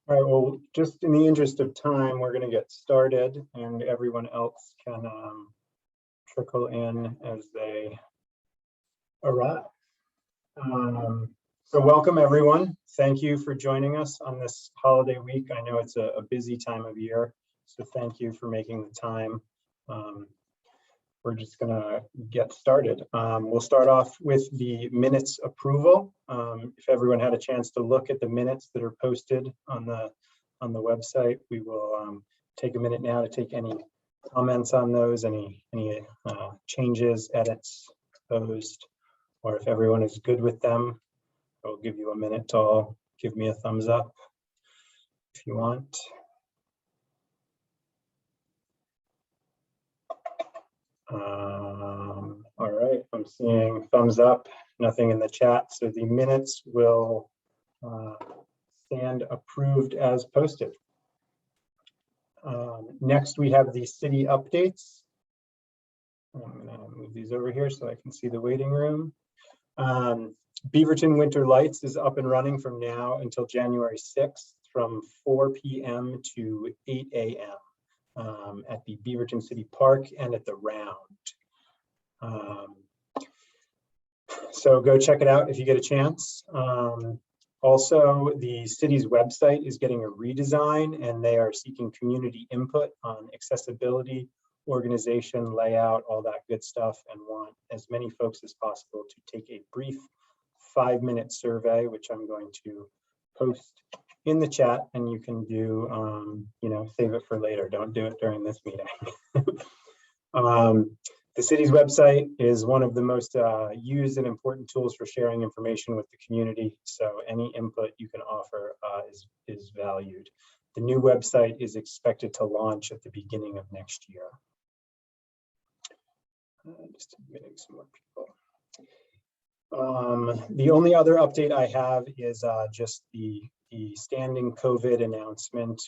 All right, well, just in the interest of time, we're going to get started and everyone else can trickle in as they arrive. So welcome everyone. Thank you for joining us on this holiday week. I know it's a busy time of year, so thank you for making the time. We're just gonna get started. We'll start off with the minutes approval. If everyone had a chance to look at the minutes that are posted on the website, we will take a minute now to take any comments on those, any changes, edits, proposed, or if everyone is good with them, I'll give you a minute to all give me a thumbs up if you want. All right, I'm seeing thumbs up, nothing in the chat, so the minutes will stand approved as posted. Next, we have the city updates. I'm gonna move these over here so I can see the waiting room. Beaverton Winter Lights is up and running from now until January 6th from 4 p.m. to 8 a.m. At the Beaverton City Park and at the Round. So go check it out if you get a chance. Also, the city's website is getting a redesign and they are seeking community input on accessibility, organization, layout, all that good stuff, and want as many folks as possible to take a brief 5-minute survey, which I'm going to post in the chat, and you can do, save it for later. Don't do it during this meeting. The city's website is one of the most used and important tools for sharing information with the community. So any input you can offer is valued. The new website is expected to launch at the beginning of next year. Just admitting some more people. The only other update I have is just the standing COVID announcement.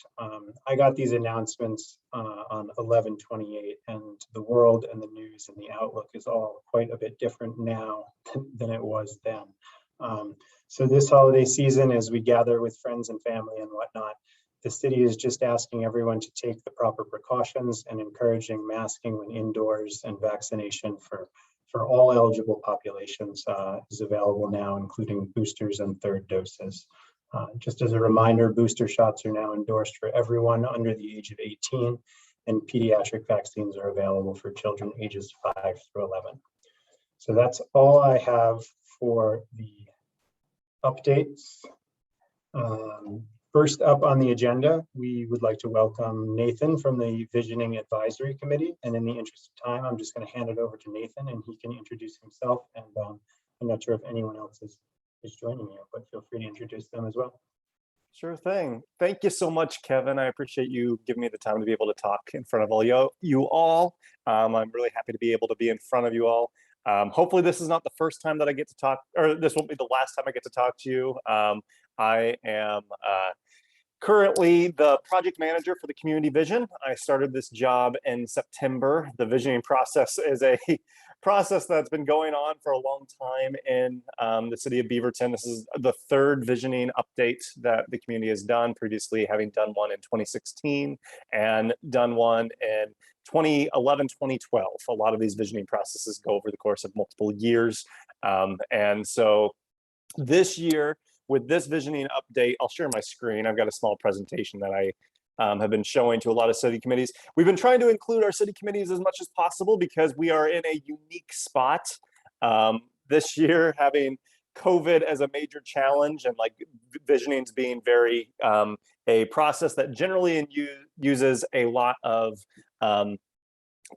I got these announcements on 11/28, and the world and the news and the outlook is all quite a bit different now than it was then. So this holiday season, as we gather with friends and family and whatnot, the city is just asking everyone to take the proper precautions and encouraging masking when indoors, and vaccination for all eligible populations is available now, including boosters and third doses. Just as a reminder, booster shots are now endorsed for everyone under the age of 18, and pediatric vaccines are available for children ages 5 through 11. So that's all I have for the updates. First up on the agenda, we would like to welcome Nathan from the Visioning Advisory Committee. And in the interest of time, I'm just going to hand it over to Nathan and he can introduce himself. And I'm not sure if anyone else is joining you, but feel free to introduce them as well. Sure thing. Thank you so much, Kevin. I appreciate you giving me the time to be able to talk in front of all you all. I'm really happy to be able to be in front of you all. Hopefully this is not the first time that I get to talk, or this won't be the last time I get to talk to you. I am currently the project manager for the Community Vision. I started this job in September. The visioning process is a process that's been going on for a long time in the city of Beaverton. This is the third visioning update that the community has done, previously having done one in 2016 and done one in 2011, 2012. A lot of these visioning processes go over the course of multiple years. And so this year, with this visioning update, I'll share my screen. I've got a small presentation that I have been showing to a lot of city committees. We've been trying to include our city committees as much as possible because we are in a unique spot this year, having COVID as a major challenge, and like visionings being very a process that generally uses a lot of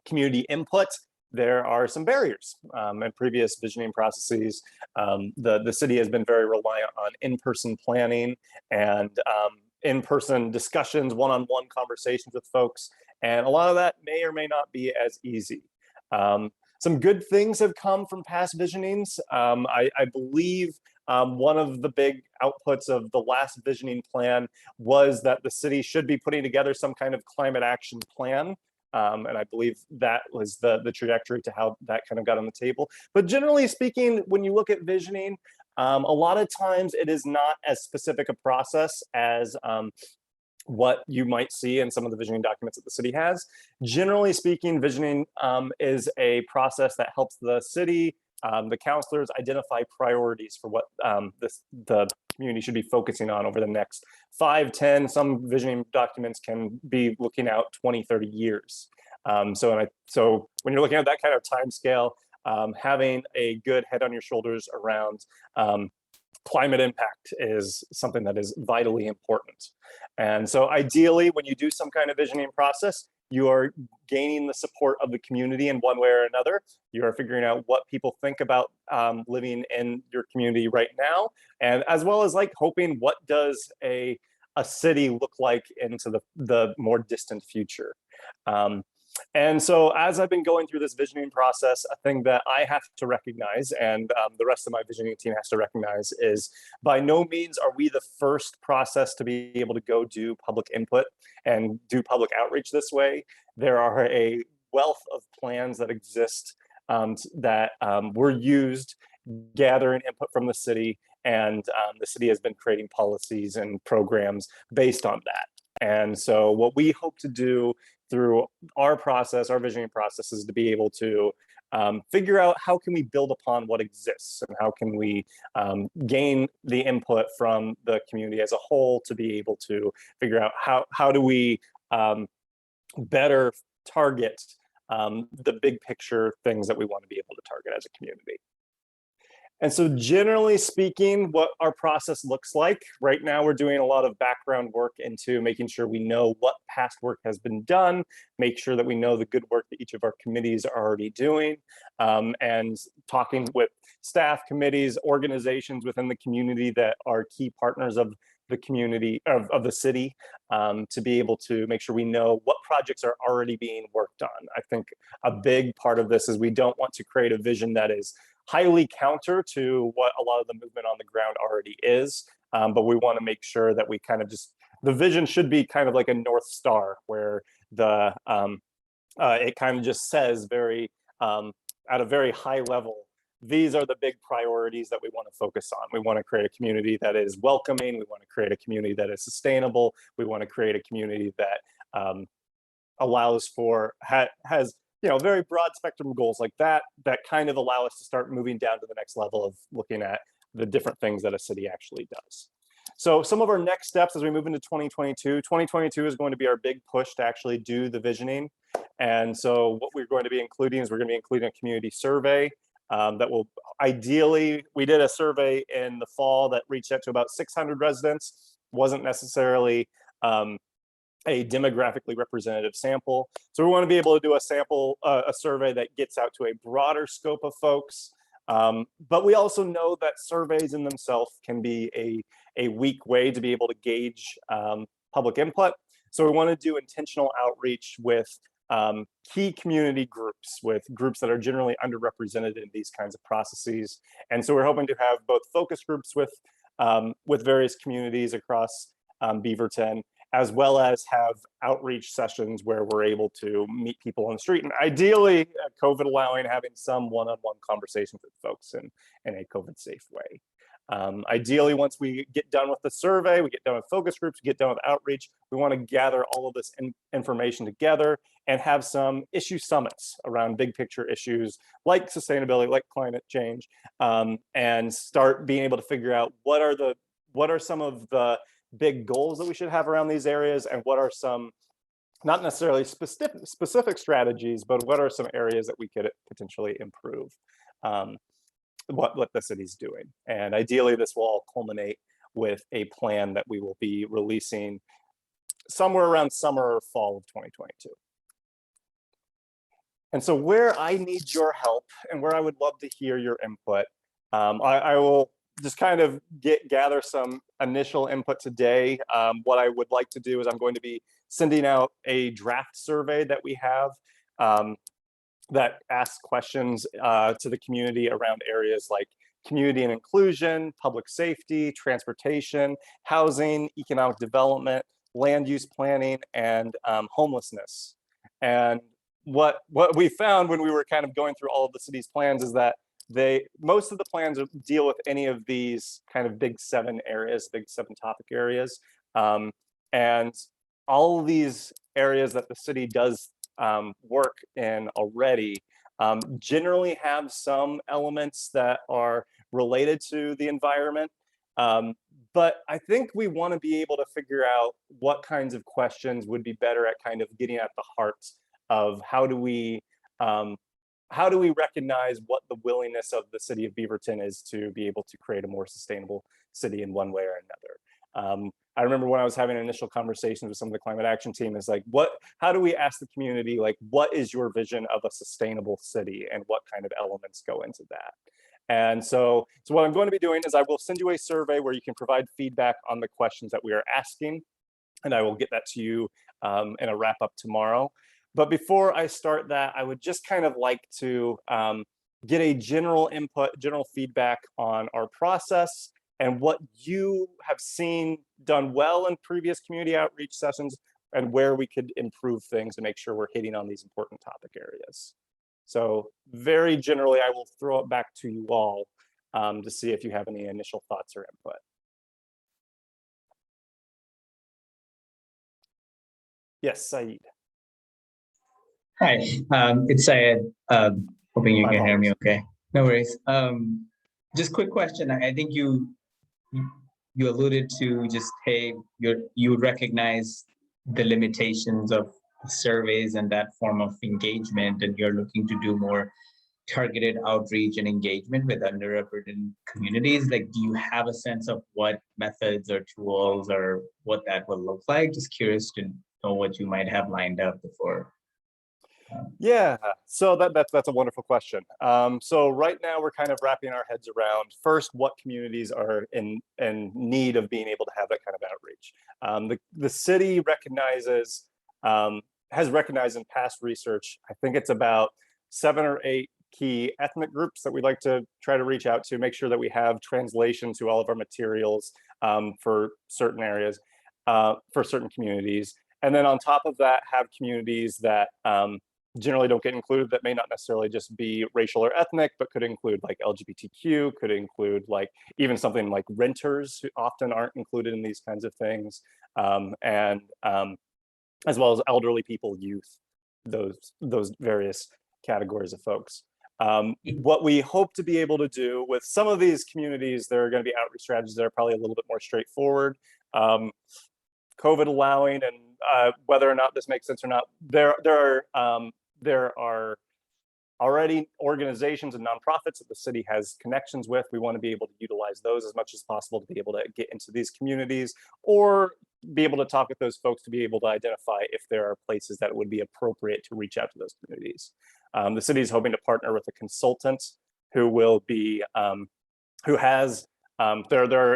community input. There are some barriers. In previous visioning processes, the city has been very reliant on in-person planning and in-person discussions, one-on-one conversations with folks, and a lot of that may or may not be as easy. Some good things have come from past visionings. I believe one of the big outputs of the last visioning plan was that the city should be putting together some kind of climate action plan. And I believe that was the trajectory to how that kind of got on the table. But generally speaking, when you look at visioning, A lot of times it is not as specific a process as what you might see in some of the visioning documents that the city has. Generally speaking, visioning is a process that helps the city, the councilors identify priorities for what the community should be focusing on over the next 5, 10, some visioning documents can be looking out 20, 30 years. So when you're looking at that kind of time scale, having a good head on your shoulders around climate impact is something that is vitally important. And so ideally, when you do some kind of visioning process, you are gaining the support of the community in one way or another. You are figuring out what people think about living in your community right now, and as well as like hoping what does a city look like into the more distant future. And so as I've been going through this visioning process, a thing that I have to recognize, and the rest of my visioning team has to recognize, is by no means are we the first process to be able to go do public input and do public outreach this way. There are a wealth of plans that exist that were used gathering input from the city, and the city has been creating policies and programs based on that. And so what we hope to do through our process, our visioning process, is to be able to figure out how can we build upon what exists, and how can we gain the input from the community as a whole to be able to figure out how do we better target the big picture things that we want to be able to target as a community. And so generally speaking, what our process looks like, right now we're doing a lot of background work into making sure we know what past work has been done, make sure that we know the good work that each of our committees are already doing, and talking with staff, committees, organizations within the community that are key partners of the community, of the city, to be able to make sure we know what projects are already being worked on. I think a big part of this is we don't want to create a vision that is highly counter to what a lot of the movement on the ground already is, but we want to make sure that we kind of just, the vision should be kind of like a North Star, where the it kind of just says very at a very high level, these are the big priorities that we want to focus on. We want to create a community that is welcoming. We want to create a community that is sustainable. We want to create a community that allows for, has very broad spectrum goals like that kind of allow us to start moving down to the next level of looking at the different things that a city actually does. So some of our next steps as we move into 2022 is going to be our big push to actually do the visioning. And so what we're going to be including is we're going to be including a community survey that will ideally, we did a survey in the fall that reached out to about 600 residents, wasn't necessarily a demographically representative sample. So we want to be able to do a survey that gets out to a broader scope of folks. But we also know that surveys in themselves can be a weak way to be able to gauge public input. So we want to do intentional outreach with key community groups, with groups that are generally underrepresented in these kinds of processes. And so we're hoping to have both focus groups with various communities across Beaverton, as well as have outreach sessions where we're able to meet people on the street, and ideally, COVID allowing, having some one-on-one conversations with folks in a COVID-safe way. Ideally, once we get done with the survey, we get done with focus groups, we get done with outreach, we want to gather all of this information together and have some issue summits around big picture issues like sustainability, like climate change, and start being able to figure out what are some of the big goals that we should have around these areas, and what are some, not necessarily specific strategies, but what are some areas that we could potentially improve what the city's doing. And ideally, this will all culminate with a plan that we will be releasing somewhere around summer or fall of 2022. And so where I need your help and where I would love to hear your input, I will just kind of gather some initial input today. What I would like to do is I'm going to be sending out a draft survey that we have that asks questions to the community around areas like community and inclusion, public safety, transportation, housing, economic development, land use planning, and homelessness. And what we found when we were kind of going through all of the city's plans is that most of the plans deal with any of these kind of big 7 areas, big 7 topic areas. And all of these areas that the city does work in already generally have some elements that are related to the environment. But I think we want to be able to figure out what kinds of questions would be better at kind of getting at the heart of how do we recognize what the willingness of the city of Beaverton is to be able to create a more sustainable city in one way or another. I remember when I was having initial conversations with some of the climate action team is like, how do we ask the community, like, what is your vision of a sustainable city and what kind of elements go into that? And so what I'm going to be doing is I will send you a survey where you can provide feedback on the questions that we are asking, and I will get that to you in a wrap up tomorrow. But before I start that, I would just kind of like to get a general input, general feedback on our process and what you have seen done well in previous community outreach sessions and where we could improve things to make sure we're hitting on these important topic areas. So very generally, I will throw it back to you all to see if you have any initial thoughts or input. Yes, Syed. Hi, it's Syed. Hoping you can hear me okay. No worries. Just quick question. I think you alluded to just, hey, you recognize the limitations of surveys and that form of engagement, and you're looking to do more targeted outreach and engagement with underrepresented communities. Like, do you have a sense of what methods or tools or what that will look like? Just curious to know what you might have lined up before. Yeah, so that's a wonderful question. So right now we're kind of wrapping our heads around first what communities are in need of being able to have that kind of outreach. The city recognizes, has recognized in past research, I think it's about 7 or 8 key ethnic groups that we'd like to try to reach out to, make sure that we have translation to all of our materials for certain areas, for certain communities. And then on top of that, have communities that generally don't get included, that may not necessarily just be racial or ethnic, but could include like LGBTQ, could include like even something like renters who often aren't included in these kinds of things, and as well as elderly people, youth, those various categories of folks. What we hope to be able to do with some of these communities, there are going to be outreach strategies that are probably a little bit more straightforward. COVID allowing, and whether or not this makes sense or not, there are already organizations and nonprofits that the city has connections with. We want to be able to utilize those as much as possible to be able to get into these communities, or be able to talk with those folks to be able to identify if there are places that would be appropriate to reach out to those communities. The city is hoping to partner with a consultant who will be, there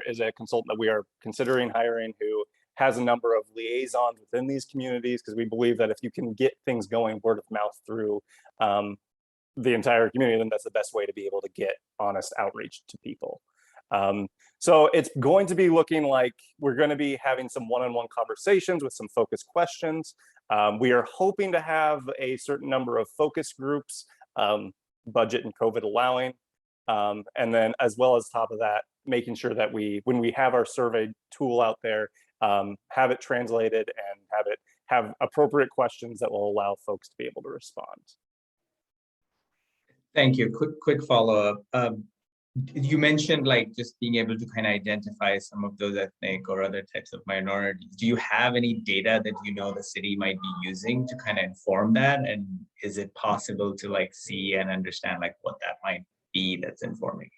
is a consultant that we are considering hiring who has a number of liaisons within these communities, because we believe that if you can get things going word of mouth through the entire community, then that's the best way to be able to get honest outreach to people. So it's going to be looking like we're going to be having some one-on-one conversations with some focused questions. We are hoping to have a certain number of focus groups, budget and COVID allowing. And then as well as top of that, making sure that when we have our survey tool out there, have it translated and have appropriate questions that will allow folks to be able to respond. Thank you. Quick follow-up. You mentioned like just being able to kind of identify some of those ethnic or other types of minorities. Do you have any data that you know the city might be using to kind of inform that? And is it possible to like see and understand like what that might be that's informing?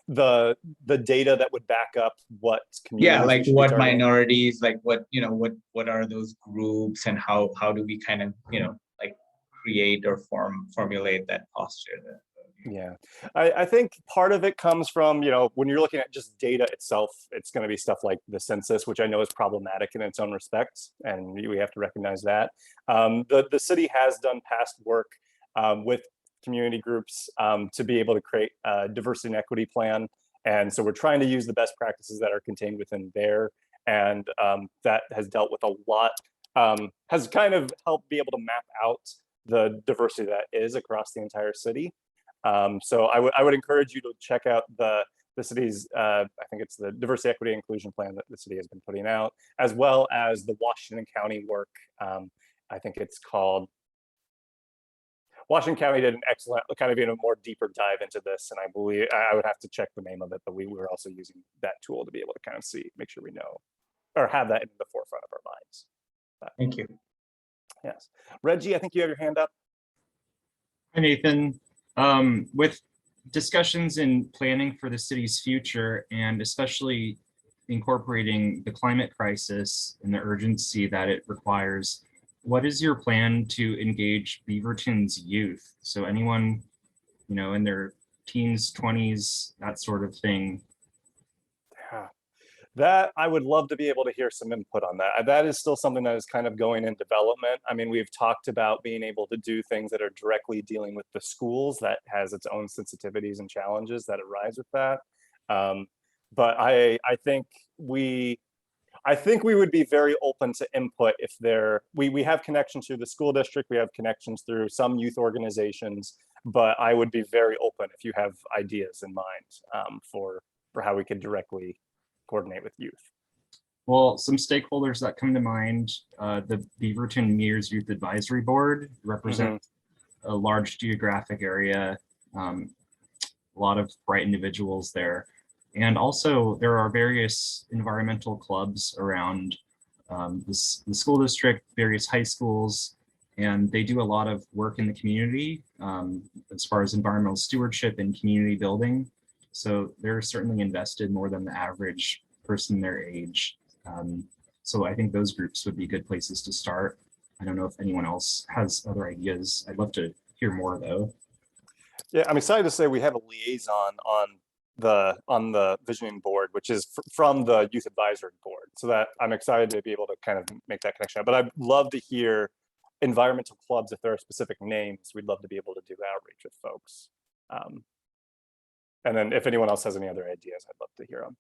The data that would back up what communities, yeah, like what minorities, like what are those groups, and how do we kind of like create or formulate that posture there? Yeah, I think part of it comes from, when you're looking at just data itself, it's going to be stuff like the census, which I know is problematic in its own respects, and we have to recognize that. The city has done past work with community groups to be able to create a diversity and equity plan. And so we're trying to use the best practices that are contained within there. And that has dealt with a lot, has kind of helped be able to map out the diversity that is across the entire city. So I would encourage you to check out the city's, I think it's the diversity, equity, inclusion plan that the city has been putting out, as well as the Washington County work. I think it's called, Washington County did an excellent, kind of a more deeper dive into this, and I believe, I would have to check the name of it, but we were also using that tool to be able to kind of see, make sure we know, or have that in the forefront of our minds. Thank you. Yes. Reggie, I think you have your hand up. Hi, Nathan. With discussions in planning for the city's future, and especially incorporating the climate crisis and the urgency that it requires, what is your plan to engage Beaverton's youth? So anyone, you know, in their teens, 20s, that sort of thing. Yeah. That I would love to be able to hear some input on that. That is still something that is kind of going in development. I mean, we've talked about being able to do things that are directly dealing with the schools, that has its own sensitivities and challenges that arise with that. But I think we would be very open to input if we have connections through the school district, we have connections through some youth organizations, but I would be very open if you have ideas in mind for how we could directly coordinate with youth. Well, some stakeholders that come to mind, the Beaverton Mears Youth Advisory Board represents a large geographic area, a lot of bright individuals there. And also there are various environmental clubs around the school district, various high schools, and they do a lot of work in the community as far as environmental stewardship and community building. So they're certainly invested more than the average person their age. So I think those groups would be good places to start. I don't know if anyone else has other ideas. I'd love to hear more though. Yeah, I'm excited to say we have a liaison on the visioning board, which is from the youth advisory board. So that I'm excited to be able to kind of make that connection. But I'd love to hear environmental clubs, if there are specific names, we'd love to be able to do outreach with folks. And then if anyone else has any other ideas, I'd love to hear them.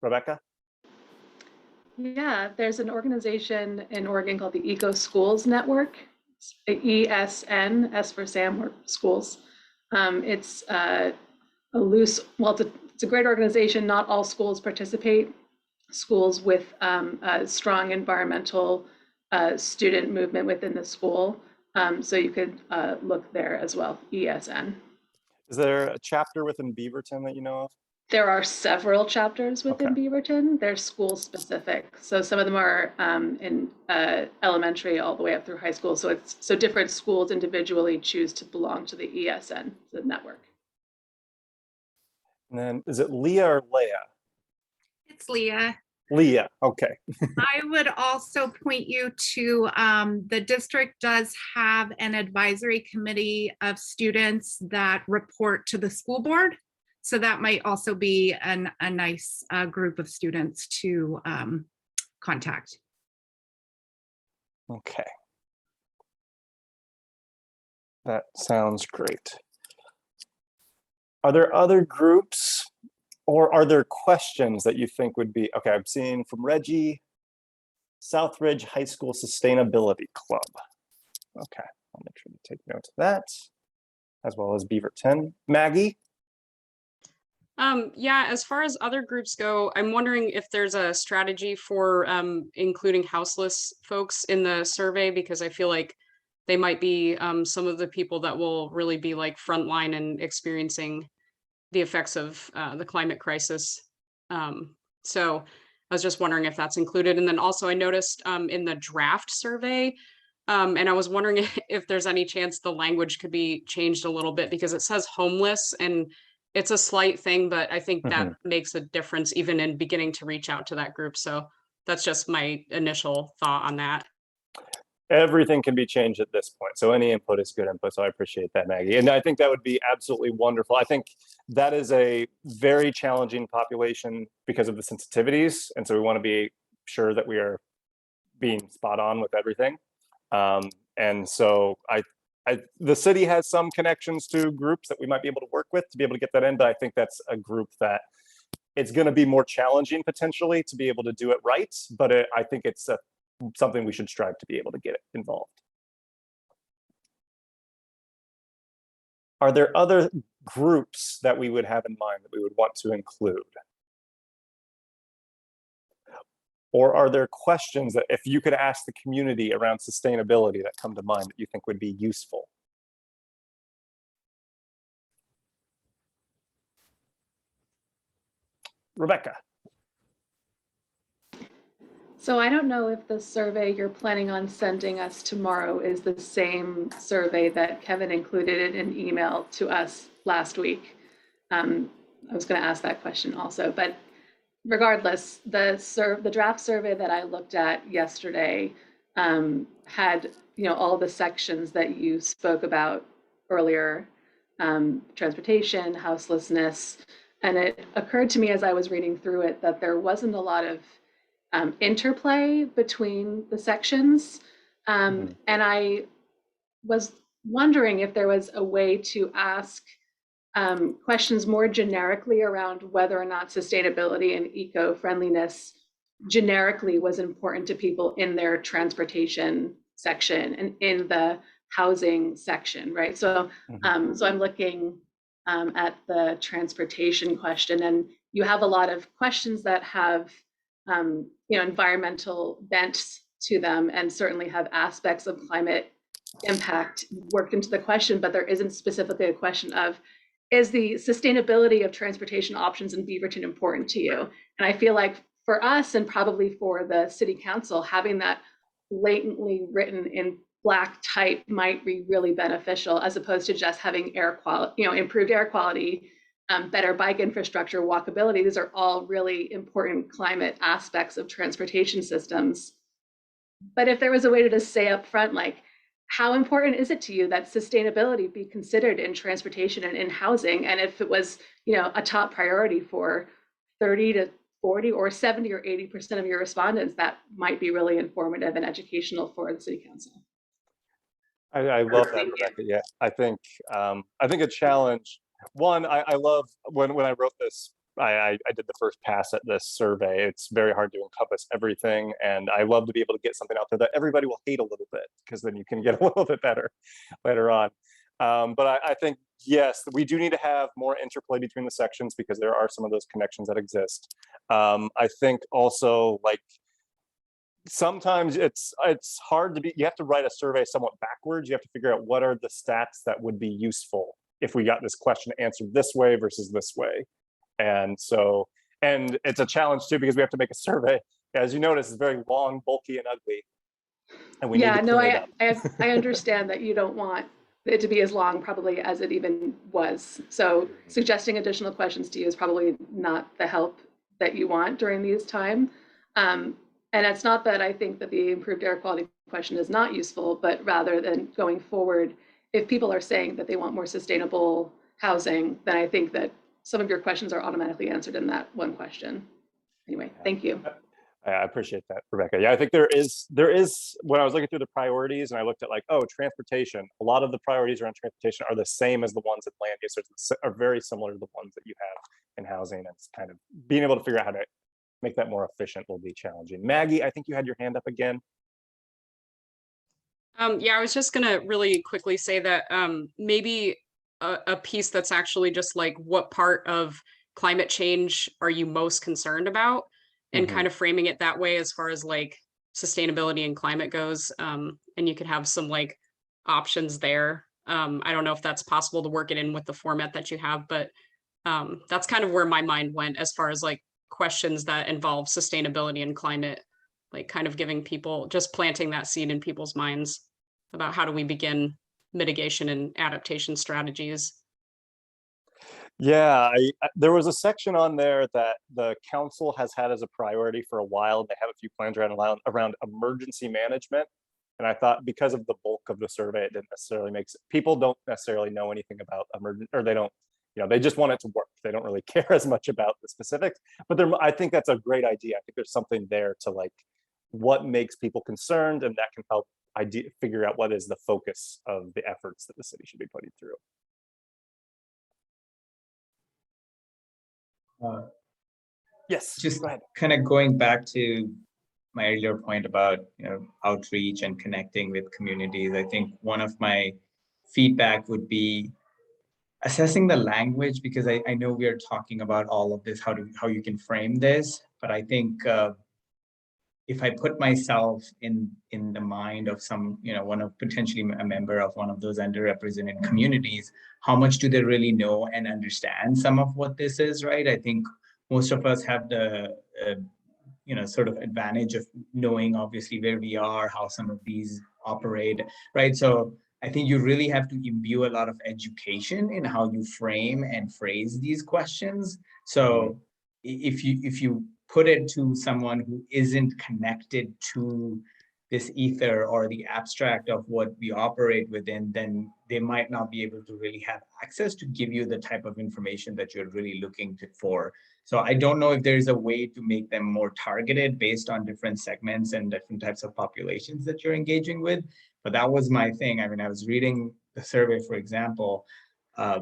Rebecca? Yeah, there's an organization in Oregon called the Eco Schools Network, ESN, S for Sam, or schools. It's a loose, well, it's a great organization. Not all schools participate. Schools with a strong environmental student movement within the school. So you could look there as well, ESN. Is there a chapter within Beaverton that you know of? There are several chapters within Okay. Beaverton. They're school specific. So some of them are in elementary all the way up through high school. So different schools individually choose to belong to the ESN, the network. And then is it Leah or Leah? It's Leah. Leah, okay. I would also point you to the district does have an advisory committee of students that report to the school board. So that might also be a nice group of students to contact. Okay. That sounds great. Are there other groups or are there questions that you think would be, okay, I'm seeing from Reggie, Southridge High School Sustainability Club. Okay, I'll make sure to take note of that, as well as Beaverton. Maggie? Yeah, as far as other groups go, I'm wondering if there's a strategy for including houseless folks in the survey, because I feel like they might be some of the people that will really be like frontline and experiencing the effects of the climate crisis. So I was just wondering if that's included. And then also I noticed in the draft survey, and I was wondering if there's any chance the language could be changed a little bit, because it says homeless and it's a slight thing, but I think that makes a difference even in beginning to reach out to that group. So that's just my initial thought on that. Everything can be changed at this point. So any input is good input. So I appreciate that, Maggie. And I think that would be absolutely wonderful. I think that is a very challenging population because of the sensitivities. And so we want to be sure that we are being spot on with everything. And so the city has some connections to groups that we might be able to work with to be able to get that in. But I think that's a group that it's going to be more challenging potentially to be able to do it right. But I think it's something we should strive to be able to get involved. Are there other groups that we would have in mind that we would want to include? Or are there questions that if you could ask the community around sustainability that come to mind that you think would be useful? Rebecca. So I don't know if the survey you're planning on sending us tomorrow is the same survey that Kevin included in an email to us last week. I was going to ask that question also, but regardless, the draft survey that I looked at yesterday had all the sections that you spoke about earlier, transportation, houselessness, and it occurred to me as I was reading through it that there wasn't a lot of interplay between the sections. And I was wondering if there was a way to ask questions more generically around whether or not sustainability and eco-friendliness generically was important to people in their transportation section and in the housing section, right? So, so I'm looking at the transportation question, and you have a lot of questions that have environmental bents to them and certainly have aspects of climate impact worked into the question, but there isn't specifically a question of, is the sustainability of transportation options in Beaverton important to you? And I feel like for us, and probably for the city council, having that blatantly written in black type might be really beneficial, as opposed to just having air quality, improved air quality, better bike infrastructure, walkability. These are all really important climate aspects of transportation systems. But if there was a way to just say up front, like, how important is it to you that sustainability be considered in transportation and in housing? And if it was, a top priority for 30 to 40 or 70 or 80% of your respondents, that might be really informative and educational for the city council. I love that, Rebecca. Yeah, I think a challenge. One, I love when I wrote this. I did the first pass at this survey. It's very hard to encompass everything, and I love to be able to get something out there that everybody will hate a little bit, because then you can get a little bit better later on. But I think, yes, we do need to have more interplay between the sections, because there are some of those connections that exist. I think also, like, sometimes it's hard to be, you have to write a survey somewhat backwards. You have to figure out what are the stats that would be useful if we got this question answered this way versus this way. And so, and it's a challenge too, because we have to make a survey. As you notice, it's very long, bulky, and ugly. And we need to clean it up. I understand that you don't want it to be as long probably as it even was. So suggesting additional questions to you is probably not the help that you want during these time. And it's not that I think that the improved air quality question is not useful, but rather than going forward, if people are saying that they want more sustainable housing, then I think that some of your questions are automatically answered in that one question. Anyway, thank you. I appreciate that, Rebecca. Yeah, I think there is, when I was looking through the priorities and I looked at like, oh, transportation, a lot of the priorities around transportation are the same as the ones in land use, are very similar to the ones that you have in housing. And it's kind of being able to figure out how to make that more efficient will be challenging. Maggie, I think you had your hand up again. Yeah, I was just gonna really quickly say that maybe a piece that's actually just like, what part of climate change are you most concerned about? And kind of framing it that way as far as like sustainability and climate goes. And you could have some like options there. I don't know if that's possible to work it in with the format that you have, but that's kind of where my mind went as far as like questions that involve sustainability and climate, like kind of giving people, just planting that seed in people's minds about how do we begin mitigation and adaptation strategies. Yeah, there was a section on there that the council has had as a priority for a while. They have a few plans around emergency management. And I thought because of the bulk of the survey, it didn't necessarily make sense. People don't necessarily know anything about emergency, or they don't, they just want it to work. They don't really care as much about the specifics, but I think that's a great idea. I think there's something there to like what makes people concerned, and that can help figure out what is the focus of the efforts that the city should be putting through. Yes, just go ahead. kind of going back to my earlier point about outreach and connecting with communities. I think one of my feedback would be, assessing the language, because I know we are talking about all of this, how you can frame this, but I think if I put myself in the mind of some, one of potentially a member of one of those underrepresented communities, how much do they really know and understand some of what this is, right? I think most of us have the sort of advantage of knowing obviously where we are, how some of these operate, right? So I think you really have to imbue a lot of education in how you frame and phrase these questions. So if you put it to someone who isn't connected to this ether or the abstract of what we operate within, then they might not be able to really have access to give you the type of information that you're really looking for. So I don't know if there's a way to make them more targeted based on different segments and different types of populations that you're engaging with. But that was my thing. I mean, I was reading the survey, for example, a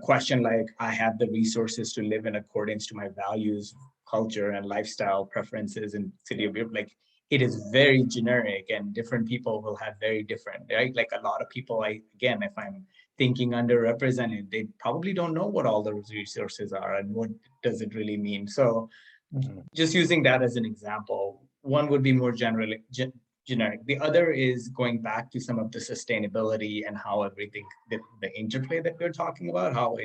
question like, I have the resources to live in accordance to my values, culture, and lifestyle preferences in city of Beaverton. Like, it is very generic, and different people will have very different, right? Like a lot of people, again, if I'm thinking underrepresented, they probably don't know what all those resources are and what does it really mean. So just using that as an example, one would be more generic. The other is going back to some of the sustainability and how everything, the interplay that we're talking about, how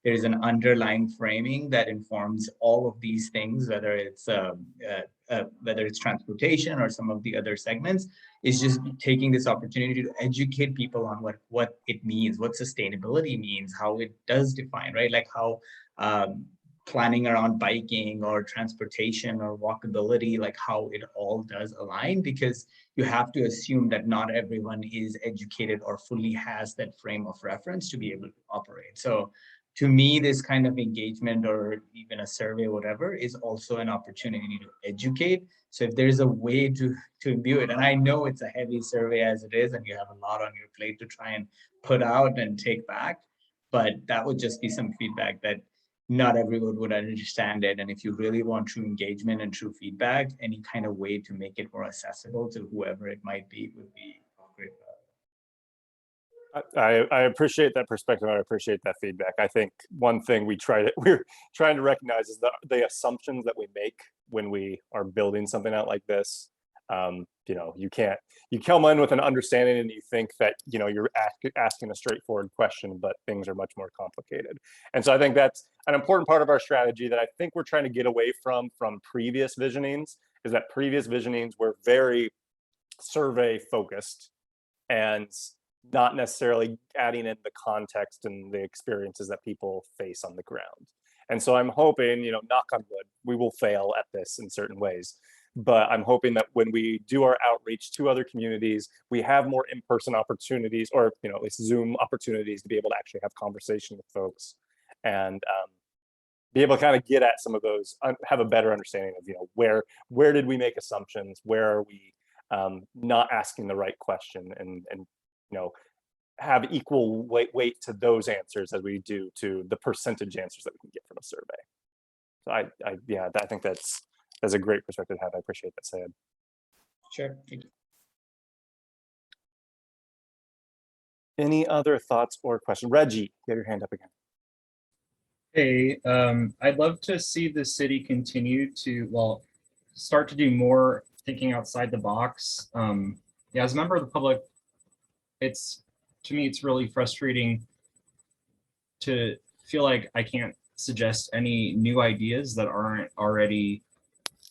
there's an underlying framing that informs all of these things, whether it's transportation or some of the other segments, is just taking this opportunity to educate people on what it means, what sustainability means, how it does define, right? Like how planning around biking or transportation or walkability, like how it all does align, because you have to assume that not everyone is educated or fully has that frame of reference to be able to operate. So to me, this kind of engagement or even a survey, whatever, is also an opportunity to educate. So if there's a way to imbue it, and I know it's a heavy survey as it is, and you have a lot on your plate to try and put out and take back, but that would just be some feedback that not everyone would understand it. And if you really want true engagement and true feedback, any kind of way to make it more accessible to whoever it might be would be great. I appreciate that perspective. I appreciate that feedback. I think one thing we're trying to recognize is the assumptions that we make when we are building something out like this. You come in with an understanding and you think that, you're asking a straightforward question, but things are much more complicated. And so I think that's an important part of our strategy that I think we're trying to get away from previous visionings, is that previous visionings were very survey focused and not necessarily adding in the context and the experiences that people face on the ground. And so I'm hoping, knock on wood, we will fail at this in certain ways. But I'm hoping that when we do our outreach to other communities, we have more in-person opportunities, or at least Zoom opportunities, to be able to actually have conversation with folks and be able to kind of get at some of those, have a better understanding of where did we make assumptions, where are we not asking the right question, and have equal weight to those answers as we do to the percentage answers that we can get from a survey. So I think that's a great perspective to have. I appreciate that, Syed. Sure. Thank you. Any other thoughts or questions? Reggie, you have your hand up again. Hey, I'd love to see the city continue to, start to do more thinking outside the box. As a member of the public, to me, it's really frustrating to feel like I can't suggest any new ideas that aren't already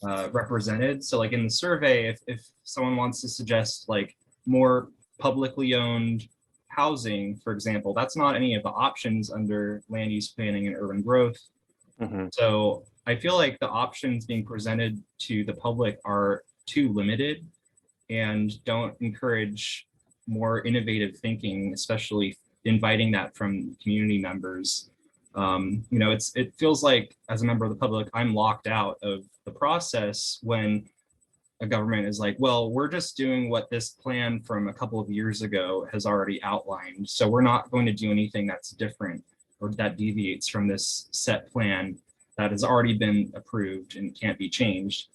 represented. So like in the survey, if someone wants to suggest like more publicly owned housing, for example, that's not any of the options under land use planning and urban growth. So I feel like the options being presented to the public are too limited and don't encourage more innovative thinking, especially inviting that from community members. It feels like as a member of the public, I'm locked out of the process when a government is like, well, we're just doing what this plan from a couple of years ago has already outlined. So we're not going to do anything that's different or that deviates from this set plan that has already been approved and can't be changed.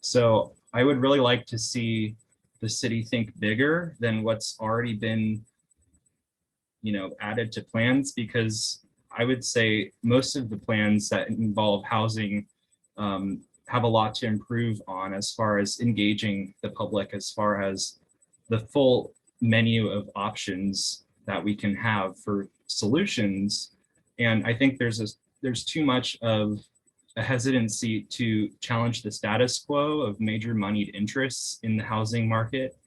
So I would really like to see the city think bigger than what's already been, added to plans, because I would say most of the plans that involve housing have a lot to improve on as far as engaging the public, as far as the full menu of options that we can have for solutions. And I think there's too much of a hesitancy to challenge the status quo of major moneyed interests in the housing market.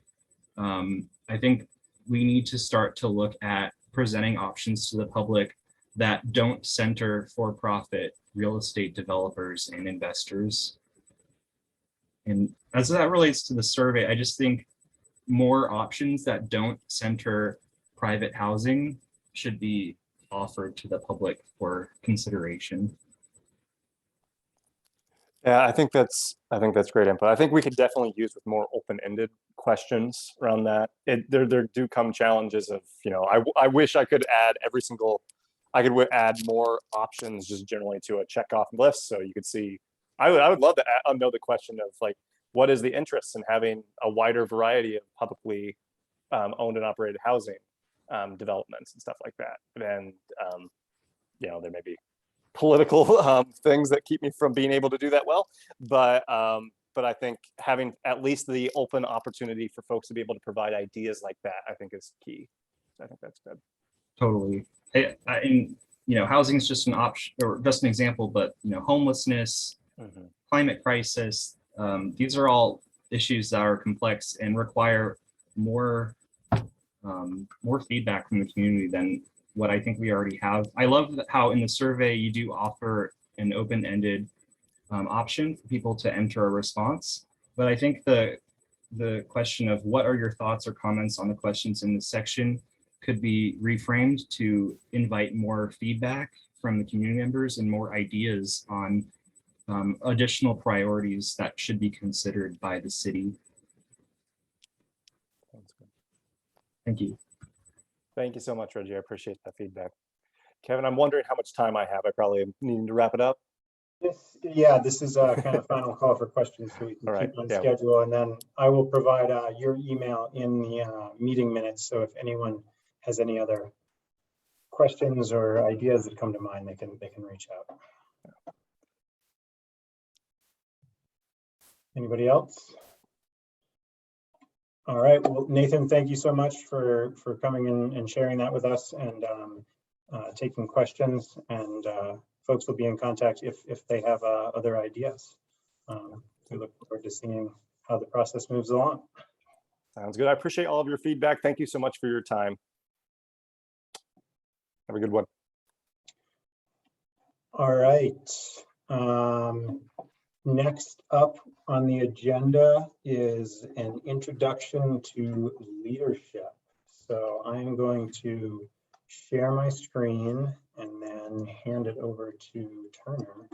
I think we need to start to look at presenting options to the public that don't center for-profit real estate developers and investors. And as that relates to the survey, I just think more options that don't center private housing should be offered to the public for consideration. Yeah, I think that's great input. I think we could definitely use with more open-ended questions around that. There do come challenges of, I wish I could add add more options just generally to a checkoff list. So you could see, I would love to know the question of like, what is the interest in having a wider variety of publicly owned and operated housing developments and stuff like that. And, there may be political things that keep me from being able to do that well, but I think having at least the open opportunity for folks to be able to provide ideas like that, I think is key. I think that's good. Totally. Housing is just an option or just an example, but homelessness, climate crisis, these are all issues that are complex and require more feedback from the community than what I think we already have. I love how in the survey you do offer an open-ended option for people to enter a response, but I think the question of what are your thoughts or comments on the questions in this section could be reframed to invite more feedback from the community members and more ideas on additional priorities that should be considered by the city. Thank you. Thank you so much, Reggie. I appreciate that feedback. Kevin, I'm wondering how much time I have. I probably am needing to wrap it up. This is a kind of final call for questions, so we can keep on schedule. And then I will provide your email in the meeting minutes. So if anyone has any other questions or ideas that come to mind, they can reach out. Anybody else? All right. Well, Nathan, thank you so much for coming in and sharing that with us and taking questions. And folks will be in contact if they have other ideas. We look forward to seeing how the process moves along. Sounds good. I appreciate all of your feedback. Thank you so much for your time. Have a good one. All right. Next up on the agenda is an introduction to leadership. So I'm going to share my screen and then hand it over to Turner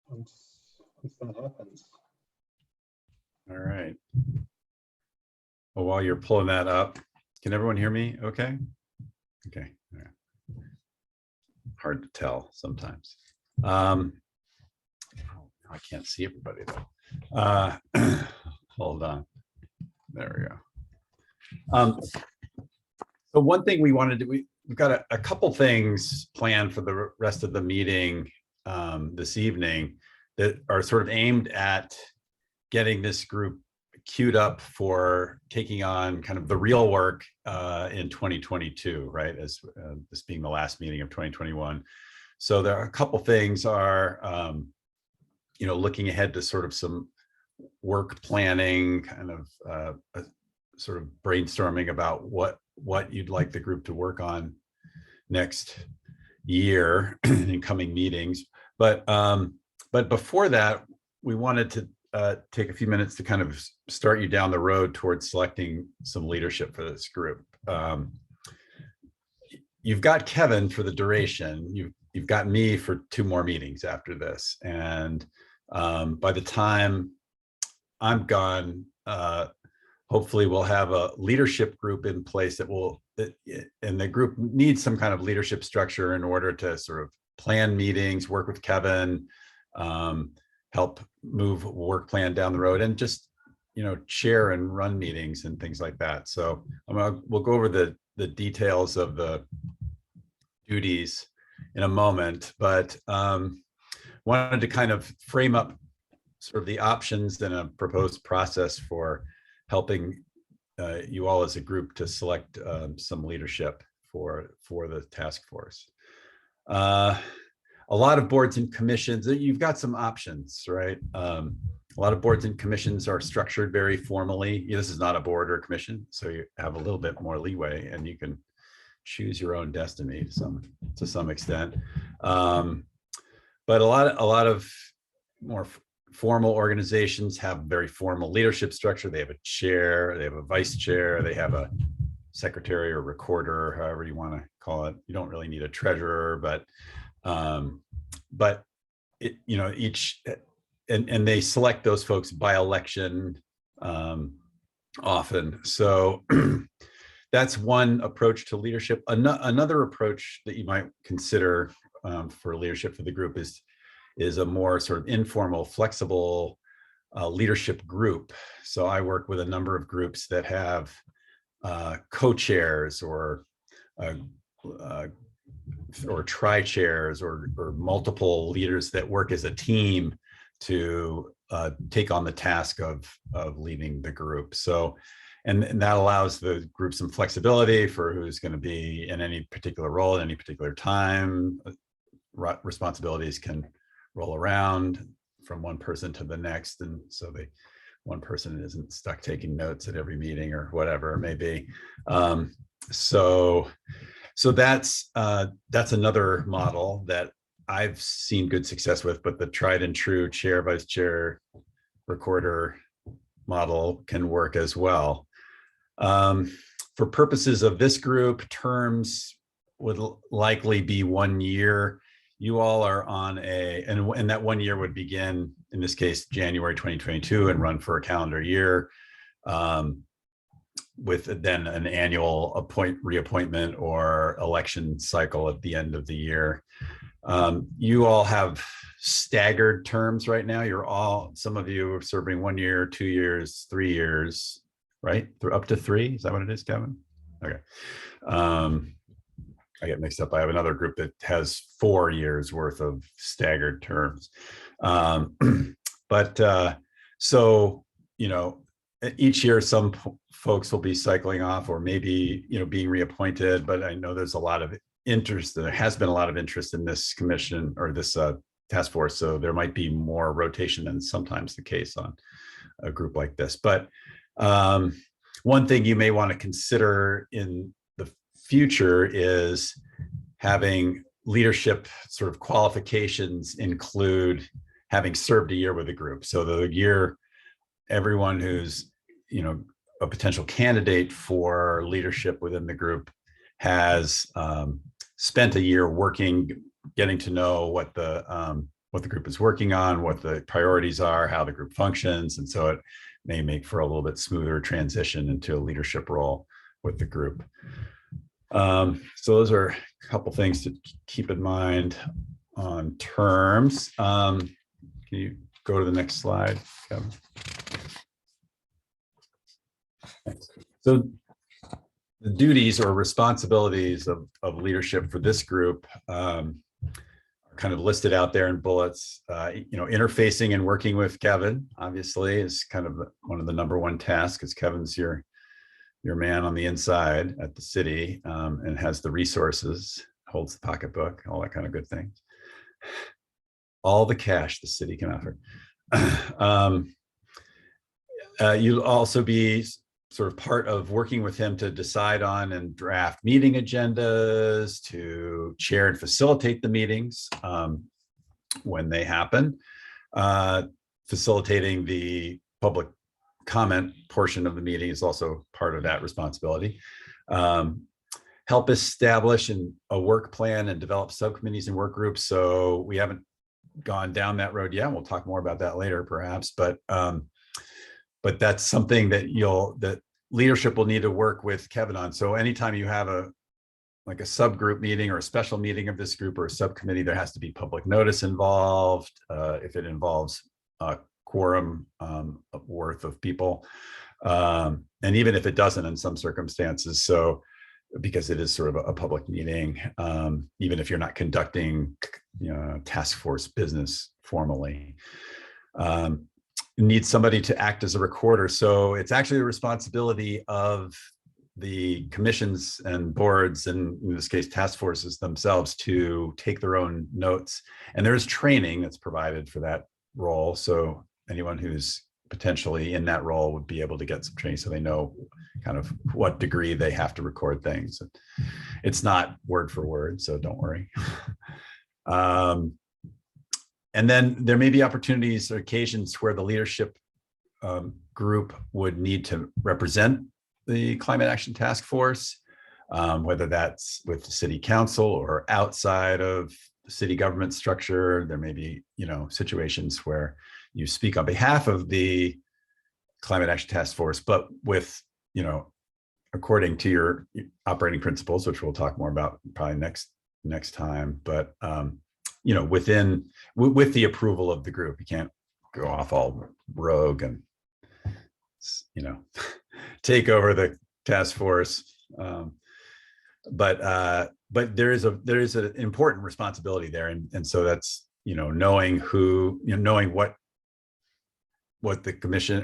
once that happens. All right. Well, while you're pulling that up, can everyone hear me okay? Okay. All right. Hard to tell sometimes. I can't see everybody though. Hold on. There we go. So one thing we wanted to, we've got a couple things planned for the rest of the meeting this evening that are sort of aimed at getting this group queued up for taking on kind of the real work in 2022, right? As this being the last meeting of 2021. So there are a couple things are, looking ahead to sort of some work planning, kind of sort of brainstorming about what you'd like the group to work on next year in coming meetings. But before that, we wanted to take a few minutes to kind of start you down the road towards selecting some leadership for this group. You've got Kevin for the duration. You've got me for 2 more meetings after this. And by the time I'm gone, hopefully we'll have a leadership group in place and the group needs some kind of leadership structure in order to sort of plan meetings, work with Kevin, help move work plan down the road, and just chair and run meetings and things like that. So we'll go over the details of the duties in a moment, but wanted to kind of frame up sort of the options and a proposed process for helping you all as a group to select some leadership for the task force. A lot of boards and commissions, you've got some options, right? A lot of boards and commissions are structured very formally. This is not a board or commission, so you have a little bit more leeway and you can choose your own destiny to some extent. But a lot of more formal organizations have very formal leadership structure. They have a chair, they have a vice chair, they have a secretary or recorder, however you want to call it. You don't really need a treasurer, but each and they select those folks by election often. So that's one approach to leadership. Another approach that you might consider for leadership for the group is a more sort of informal, flexible leadership group. So I work with a number of groups that have co-chairs or tri-chairs or multiple leaders that work as a team to take on the task of leading the group. So, and that allows the group some flexibility for who's going to be in any particular role at any particular time. Responsibilities can roll around from one person to the next, and so one person isn't stuck taking notes at every meeting or whatever it may be. So that's another model that I've seen good success with, but the tried and true chair, vice chair, recorder model can work as well. For purposes of this group, terms would likely be 1 year. You all are on and that 1 year would begin, in this case, January 2022 and run for a calendar year, with then an annual reappointment or election cycle at the end of the year. You all have staggered terms right now. Some of you are serving 1 year, 2 years, 3 years, right? Up to 3, is that what it is, Kevin? Okay. I get mixed up. I have another group that has 4 years worth of staggered terms. So, each year some folks will be cycling off or maybe, being reappointed, but I know there's a lot of interest. There has been a lot of interest in this commission or this task force. So there might be more rotation than sometimes the case on a group like this. But one thing you may want to consider in the future is having leadership sort of qualifications include having served a year with the group. So the year, everyone who's, a potential candidate for leadership within the group has spent a year working, getting to know what the group is working on, what the priorities are, how the group functions. And so it may make for a little bit smoother transition into a leadership role with the group. So those are a couple things to keep in mind on terms. Can you go to the next slide, Kevin? Thanks. So the duties or responsibilities of leadership for this group are kind of listed out there in bullets. Interfacing and working with Kevin, obviously, is kind of one of the number one tasks, because Kevin's your man on the inside at the city, and has the resources, holds the pocketbook, all that kind of good things. All the cash the city can offer. You'll also be sort of part of working with him to decide on and draft meeting agendas, to chair and facilitate the meetings when they happen, facilitating the public comment portion of the meeting is also part of that responsibility. Help establish a work plan and develop subcommittees and work groups. So we haven't gone down that road yet. We'll talk more about that later, perhaps. But that's something that leadership will need to work with Kevin on. So anytime you have a subgroup meeting or a special meeting of this group or a subcommittee, there has to be public notice involved. If it involves quorum worth of people. And even if it doesn't in some circumstances, so because it is sort of a public meeting, even if you're not conducting task force business formally, needs somebody to act as a recorder. So it's actually the responsibility of the commissions and boards, and in this case, task forces themselves, to take their own notes. And there's training that's provided for that role. So anyone who's potentially in that role would be able to get some training so they know kind of what degree they have to record things. It's not word for word, so don't worry. And then there may be opportunities or occasions where the leadership group would need to represent the Climate Action Task Force, whether that's with the city council or outside of the city government structure. There may be, situations where you speak on behalf of the Climate Action Task Force, but with, according to your operating principles, which we'll talk more about probably next time, but with the approval of the group. You can't go off all rogue and take over the task force. But there is an important responsibility there, and so that's knowing who, knowing what the commission,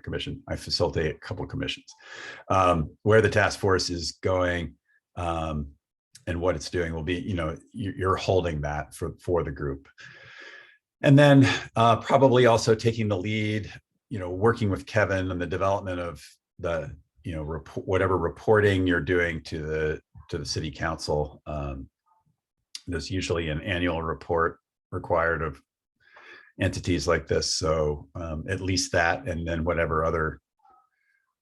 commission, I facilitate a couple of commissions, where the task force is going, and what it's doing will be, you're holding that for the group. And then probably also taking the lead, working with Kevin on the development of the, whatever reporting you're doing to the city council. There's usually an annual report required of entities like this. So at least that, and then whatever other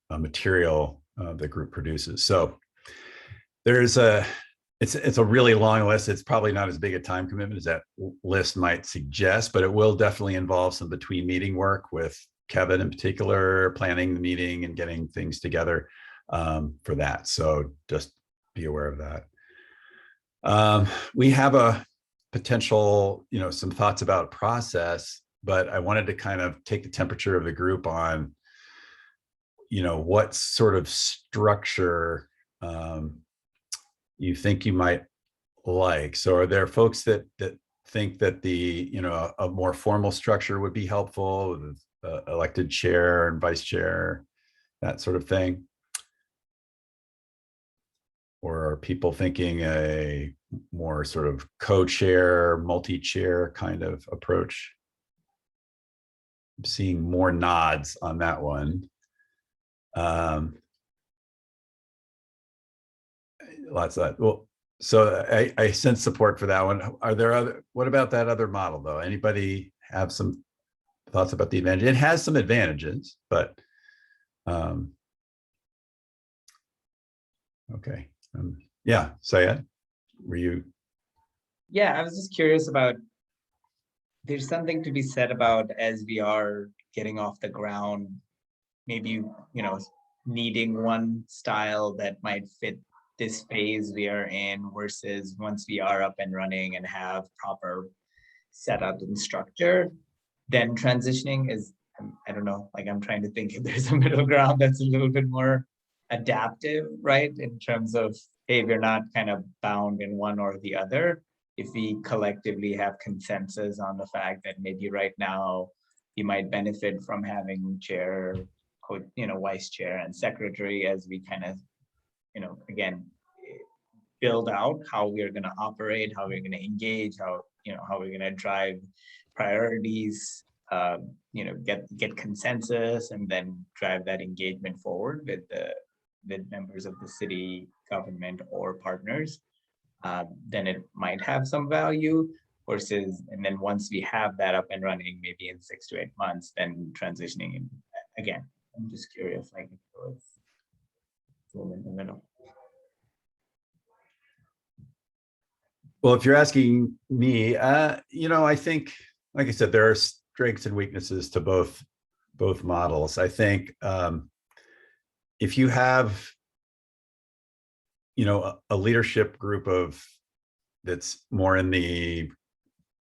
material the group produces. So there's it's a really long list. It's probably not as big a time commitment as that list might suggest, but it will definitely involve some between meeting work with Kevin in particular, planning the meeting and getting things together for that. So just be aware of that. We have a potential, some thoughts about process, but I wanted to kind of take the temperature of the group on, what sort of structure you think you might like. So are there folks that think that the, a more formal structure would be helpful, with elected chair and vice chair, that sort of thing? Or are people thinking a more sort of co-chair, multi-chair kind of approach? I'm seeing more nods on that one. Lots of that. Well, so I sense support for that one. Are there what about that other model though? Anybody have some thoughts about the advantage? It has some advantages, but okay. Yeah, Syed, were you? Yeah, I was just curious about, there's something to be said about, as we are getting off the ground, maybe, needing one style that might fit this phase we are in, versus once we are up and running and have proper setup and structure, then transitioning is, I don't know, like I'm trying to think if there's a middle ground that's a little bit more adaptive, right? In terms of, hey, we're not kind of bound in one or the other. If we collectively have consensus on the fact that maybe right now you might benefit from having chair, vice chair and secretary, as we kind of, again, build out how we're going to operate, how we're going to engage, how we're going to drive priorities, get consensus, and then drive that engagement forward with members of the city government or partners, then it might have some value. Versus, and then once we have that up and running, maybe in 6 to 8 months, then transitioning in. Again, I'm just curious, like, it's in the middle. Well, if you're asking me, I think, like I said, there are strengths and weaknesses to both models. I think if you have, a leadership group that's more in the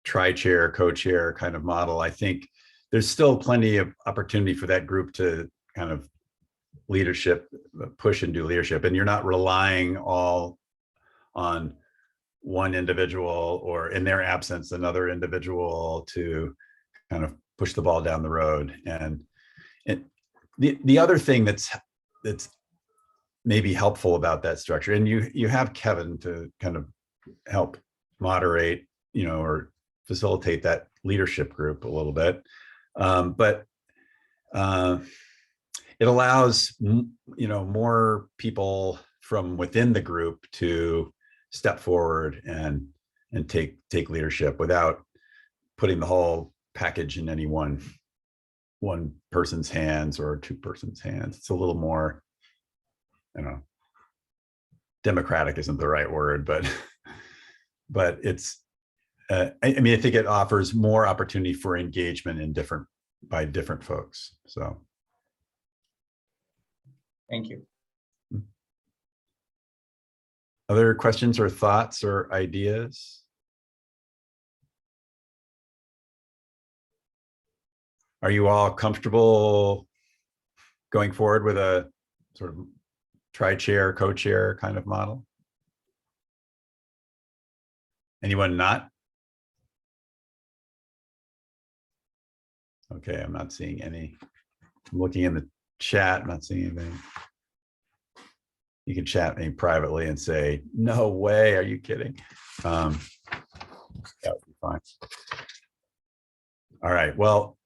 tri-chair, co-chair kind of model, I think there's still plenty of opportunity for that group to kind of leadership, push and do leadership. And you're not relying all on one individual, or in their absence, another individual to kind of push the ball down the road. And the other thing that's maybe helpful about that structure, and you have Kevin to kind of help moderate, or facilitate that leadership group a little bit, but it allows more people from within the group to step forward and take leadership without putting the whole package in any one person's hands or two persons' hands. It's a little more, democratic isn't the right word, but it's I think it offers more opportunity for engagement by different folks. So Thank you. other questions or thoughts or ideas? Are you all comfortable going forward with a sort of tri-chair, co-chair kind of model? Anyone not? Okay, I'm not seeing any. I'm looking in the chat, I'm not seeing anything. You can chat me privately and say, no way, are you kidding? That would be fine. All right, well,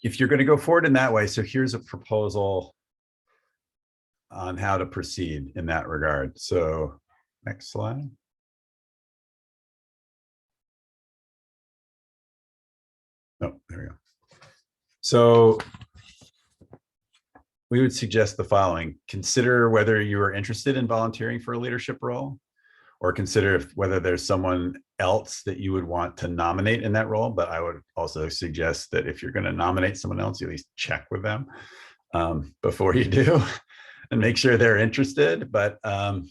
if you're going to go forward in that way, so here's a proposal on how to proceed in that regard. So next slide. Oh, there we go. So we would suggest the following: consider whether you are interested in volunteering for a leadership role, or consider whether there's someone else that you would want to nominate in that role. But I would also suggest that if you're going to nominate someone else, you at least check with them before you do and make sure they're interested. But and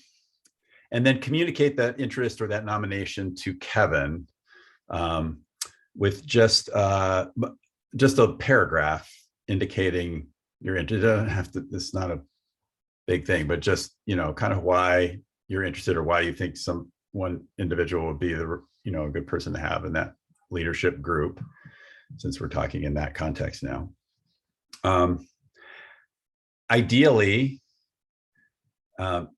then communicate that interest or that nomination to Kevin with just a paragraph indicating you're interested. You don't have to, it's not a big thing, but just, kind of why you're interested or why you think one individual would be a good person to have in that leadership group, since we're talking in that context now. Ideally,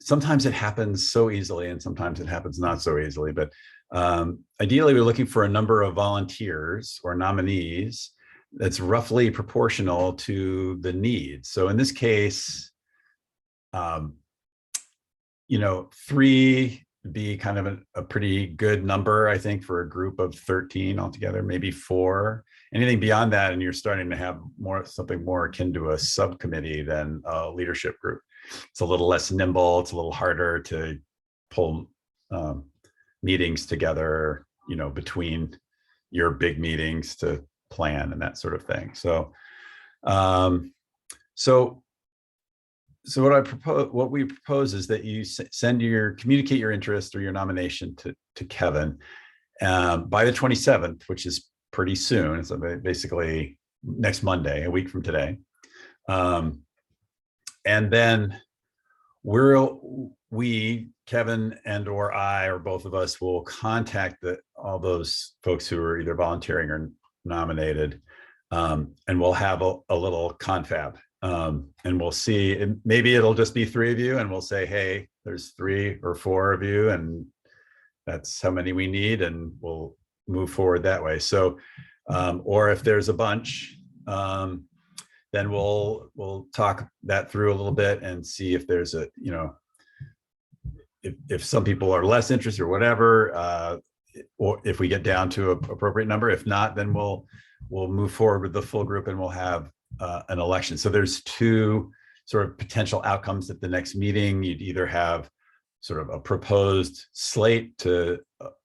sometimes it happens so easily and sometimes it happens not so easily, but ideally we're looking for a number of volunteers or nominees that's roughly proportional to the needs. So in this case, 3 would be kind of a pretty good number, I think, for a group of 13 altogether, maybe 4. Anything beyond that, and you're starting to have something more akin to a subcommittee than a leadership group. It's a little less nimble. It's a little harder to pull meetings together, between your big meetings to plan and that sort of thing. So, what we propose is that you communicate your interest or your nomination to Kevin by the 27th, which is pretty soon. So basically next Monday, a week from today. And then Kevin and or I, or both of us, will contact all those folks who are either volunteering or nominated, and we'll have a little confab, and we'll see, and maybe it'll just be 3 of you, and we'll say, hey, there's 3 or 4 of you, and that's how many we need, and we'll move forward that way. So, or if there's a bunch, then we'll talk that through a little bit and see if there's if some people are less interested or whatever, or if we get down to an appropriate number. If not, then we'll move forward with the full group and we'll have an election. So there's 2 sort of potential outcomes at the next meeting. You'd either have sort of a proposed slate to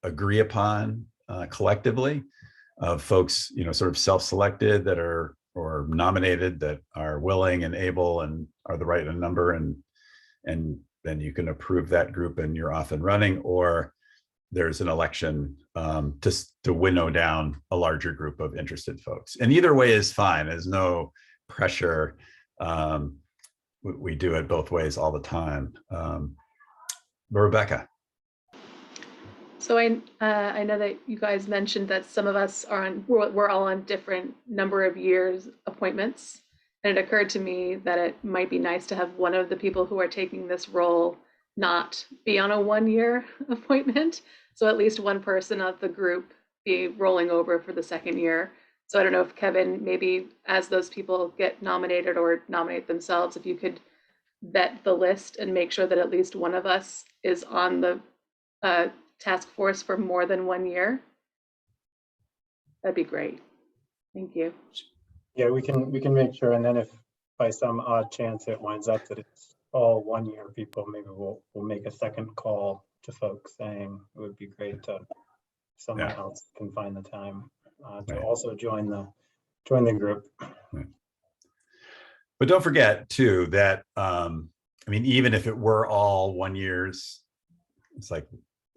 agree upon collectively of folks, sort of self-selected that are, or nominated that are willing and able and are the right number, and then you can approve that group and you're off and running. Or there's an election to winnow down a larger group of interested folks. And either way is fine. There's no pressure. We do it both ways all the time. Rebecca. So I know that you guys mentioned that some of us are we're all on different number of years appointments. And it occurred to me that it might be nice to have one of the people who are taking this role not be on a 1-year appointment. So at least one person of the group be rolling over for the 2nd year. So I don't know if Kevin, maybe as those people get nominated or nominate themselves, if you could vet the list and make sure that at least one of us is on the task force for more than 1 year. That'd be great. Thank you. Yeah, we can make sure, and then if by some odd chance it winds up that it's all 1-year people, maybe we'll make a second call to folks saying it would be great to someone else can find the time to also join the group. Right. But don't forget too that I mean, even if it were all 1 years, it's like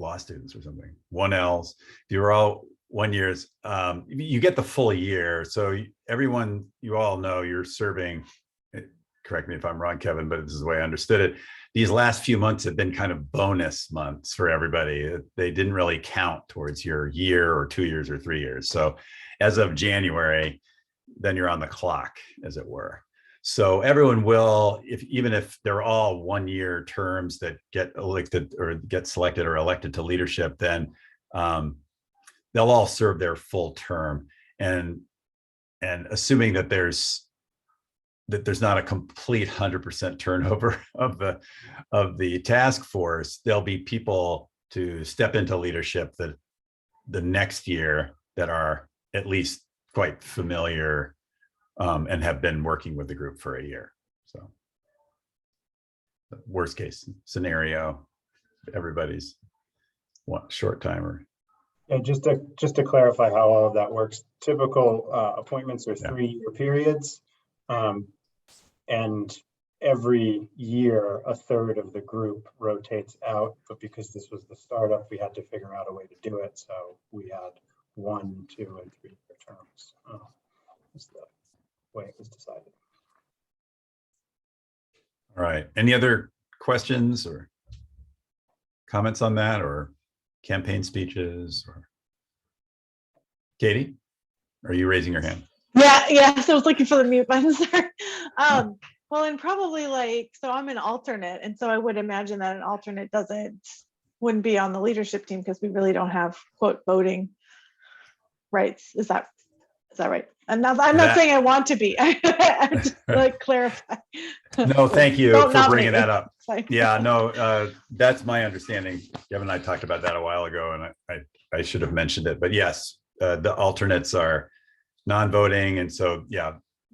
law students or something, 1Ls. If you were all 1 years, you get the full year. So everyone, you all know you're serving, correct me if I'm wrong, Kevin, but this is the way I understood it. These last few months have been kind of bonus months for everybody. They didn't really count towards your year or 2 years or 3 years. So as of January, then you're on the clock, as it were. So everyone will, even if they're all 1-year terms that get elected or get selected or elected to leadership, then they'll all serve their full term. And assuming that there's not a complete 100% turnover of the task force, there'll be people to step into leadership that the next year that are at least quite familiar and have been working with the group for a year. So the worst case scenario, everybody's short timer. Yeah, just to clarify how all of that works, typical appointments are 3-year periods. And every year, a third of the group rotates out. But because this was the startup, we had to figure out a way to do it. So we had 1, 2, and 3-year terms. That's the way it was decided. All right. Any other questions or comments on that, or campaign speeches? Or Katie, are you raising your hand? Yeah. So I was looking for the mute button, sir. Well, and probably so I'm an alternate, and so I would imagine that an alternate wouldn't be on the leadership team because we really don't have quote voting rights. Is that right? And I'm not saying I want to be. I'm just clarify. No, thank you for bringing that up. Like, Yeah, no, that's my understanding. Kevin and I talked about that a while ago, and I should have mentioned it. But yes, the alternates are non-voting, and so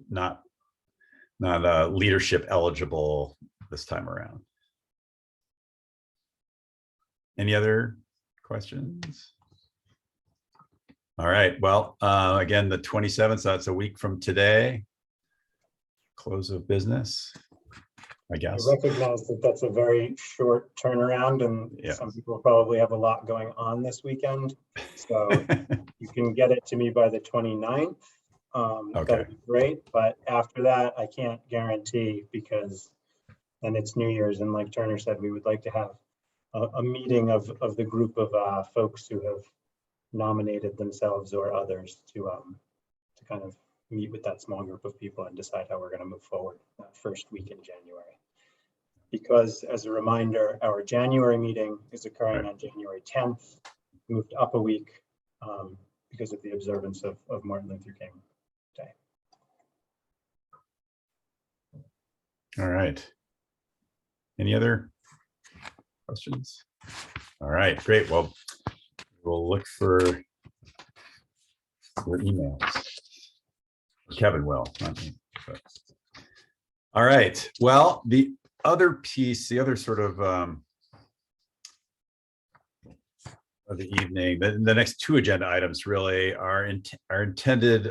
not leadership eligible this time around. Any other questions? All right, well, again, the 27th, so that's a week from today. Close of business, I guess. I recognize that that's a very short turnaround, and some people probably have a lot going on this weekend. So you can get it to me by the 29th. Okay. That'd be great. But after that, I can't guarantee, because then it's New Year's. And like Turner said, we would like to have a meeting of the group of folks who have nominated themselves or others to kind of meet with that small group of people and decide how we're going to move forward that first week in January. Because as a reminder, our January meeting is occurring on January 10th, moved up a week because of the observance of Martin Luther King Day. All right. Any other questions? All right, great. Well, we'll look for your emails. Kevin will, not me. But. All right. Well, the other piece, the other sort of the evening, the next 2 agenda items really are intended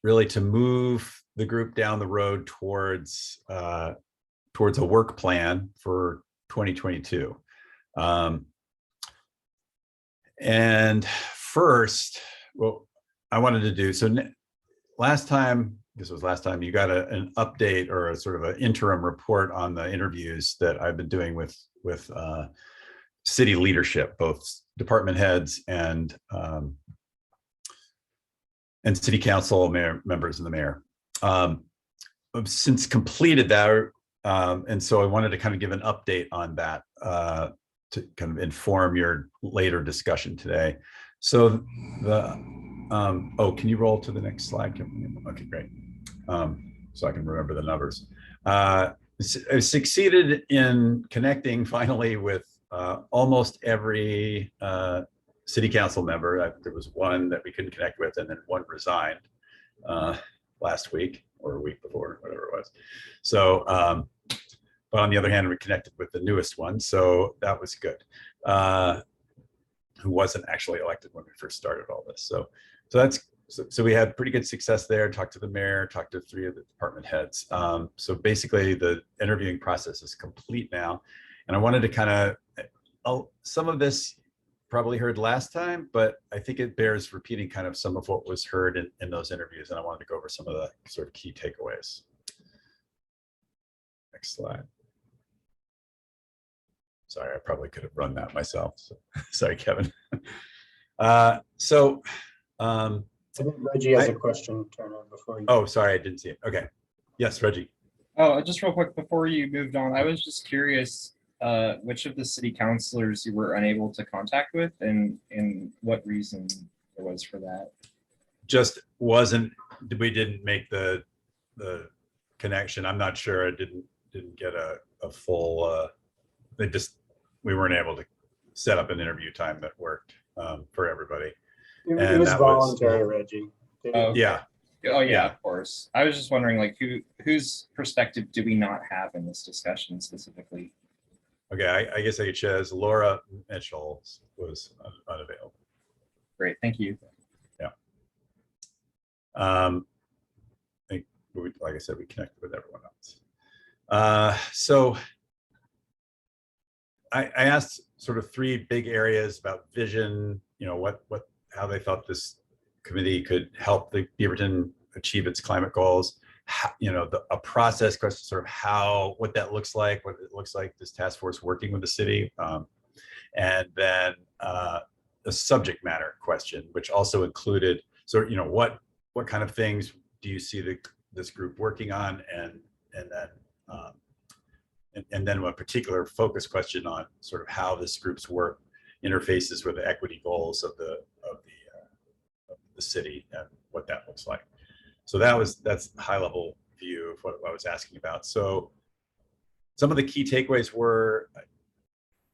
really to move the group down the road towards a work plan for 2022. And first, what I wanted to do, so last time, this was last time, you got an update or a sort of an interim report on the interviews that I've been doing with city leadership, both department heads and city council members and the mayor. I've since completed that, and so I wanted to kind of give an update on that to kind of inform your later discussion today. So oh, can you roll to the next slide? Okay, great. So I can remember the numbers. I succeeded in connecting finally with almost every city council member. There was one that we couldn't connect with, and then one resigned last week or a week before, whatever it was. So, but on the other hand, we connected with the newest one, so that was good. Who wasn't actually elected when we first started all this. So we had pretty good success there. Talked to the mayor, talked to 3 of the department heads. So basically, the interviewing process is complete now, and I wanted to kind of some of this probably heard last time, but I think it bears repeating kind of some of what was heard in those interviews, and I wanted to go over some of the sort of key takeaways. Next slide. Sorry, I probably could have run that myself. So, sorry, Kevin. I think Reggie has a question, Turner, before you. Oh, sorry, I didn't see it. Okay. Yes, Reggie. Oh, just real quick before you moved on, I was just curious which of the city councilors you were unable to contact with, and what reason there was for that. Just we didn't make the connection. I'm not sure. I didn't get a full. We weren't able to set up an interview time that worked for everybody. It was voluntary, Reggie. Yeah. Oh yeah, of course. I was just wondering, like, whose perspective do we not have in this discussion specifically? Okay, I guess I could share this. Laura Mitchell was unavailable. Great, thank you. Yeah. I think, like I said, we connected with everyone else. So I asked sort of 3 big areas about vision, how they thought this committee could help the Beaverton achieve its climate goals. A process question, sort of what that looks like, what it looks like this task force working with the city, and then a subject matter question, which also included sort of what kind of things do you see this group working on, and then a particular focus question on sort of how this group's work interfaces with the equity goals of the city and what that looks like. So that's a high level view of what I was asking about. So some of the key takeaways were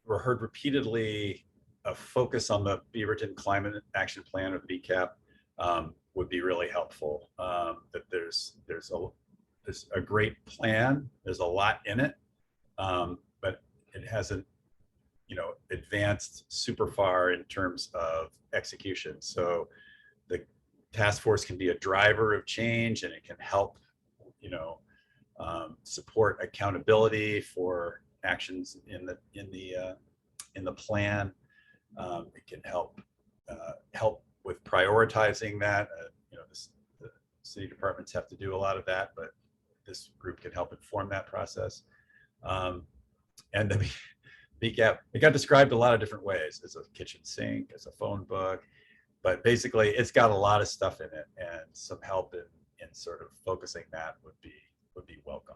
heard repeatedly. A focus on the Beaverton Climate Action Plan, or the BCAP, would be really helpful. That there's a great plan. There's a lot in it, but it hasn't advanced super far in terms of execution. So the task force can be a driver of change, and it can help support accountability for actions in the plan. It can help with prioritizing that. The city departments have to do a lot of that, but this group can help inform that process. And the BCAP, it got described a lot of different ways. As a kitchen sink, as a phone book, but basically it's got a lot of stuff in it, and some help in sort of focusing that would be welcome.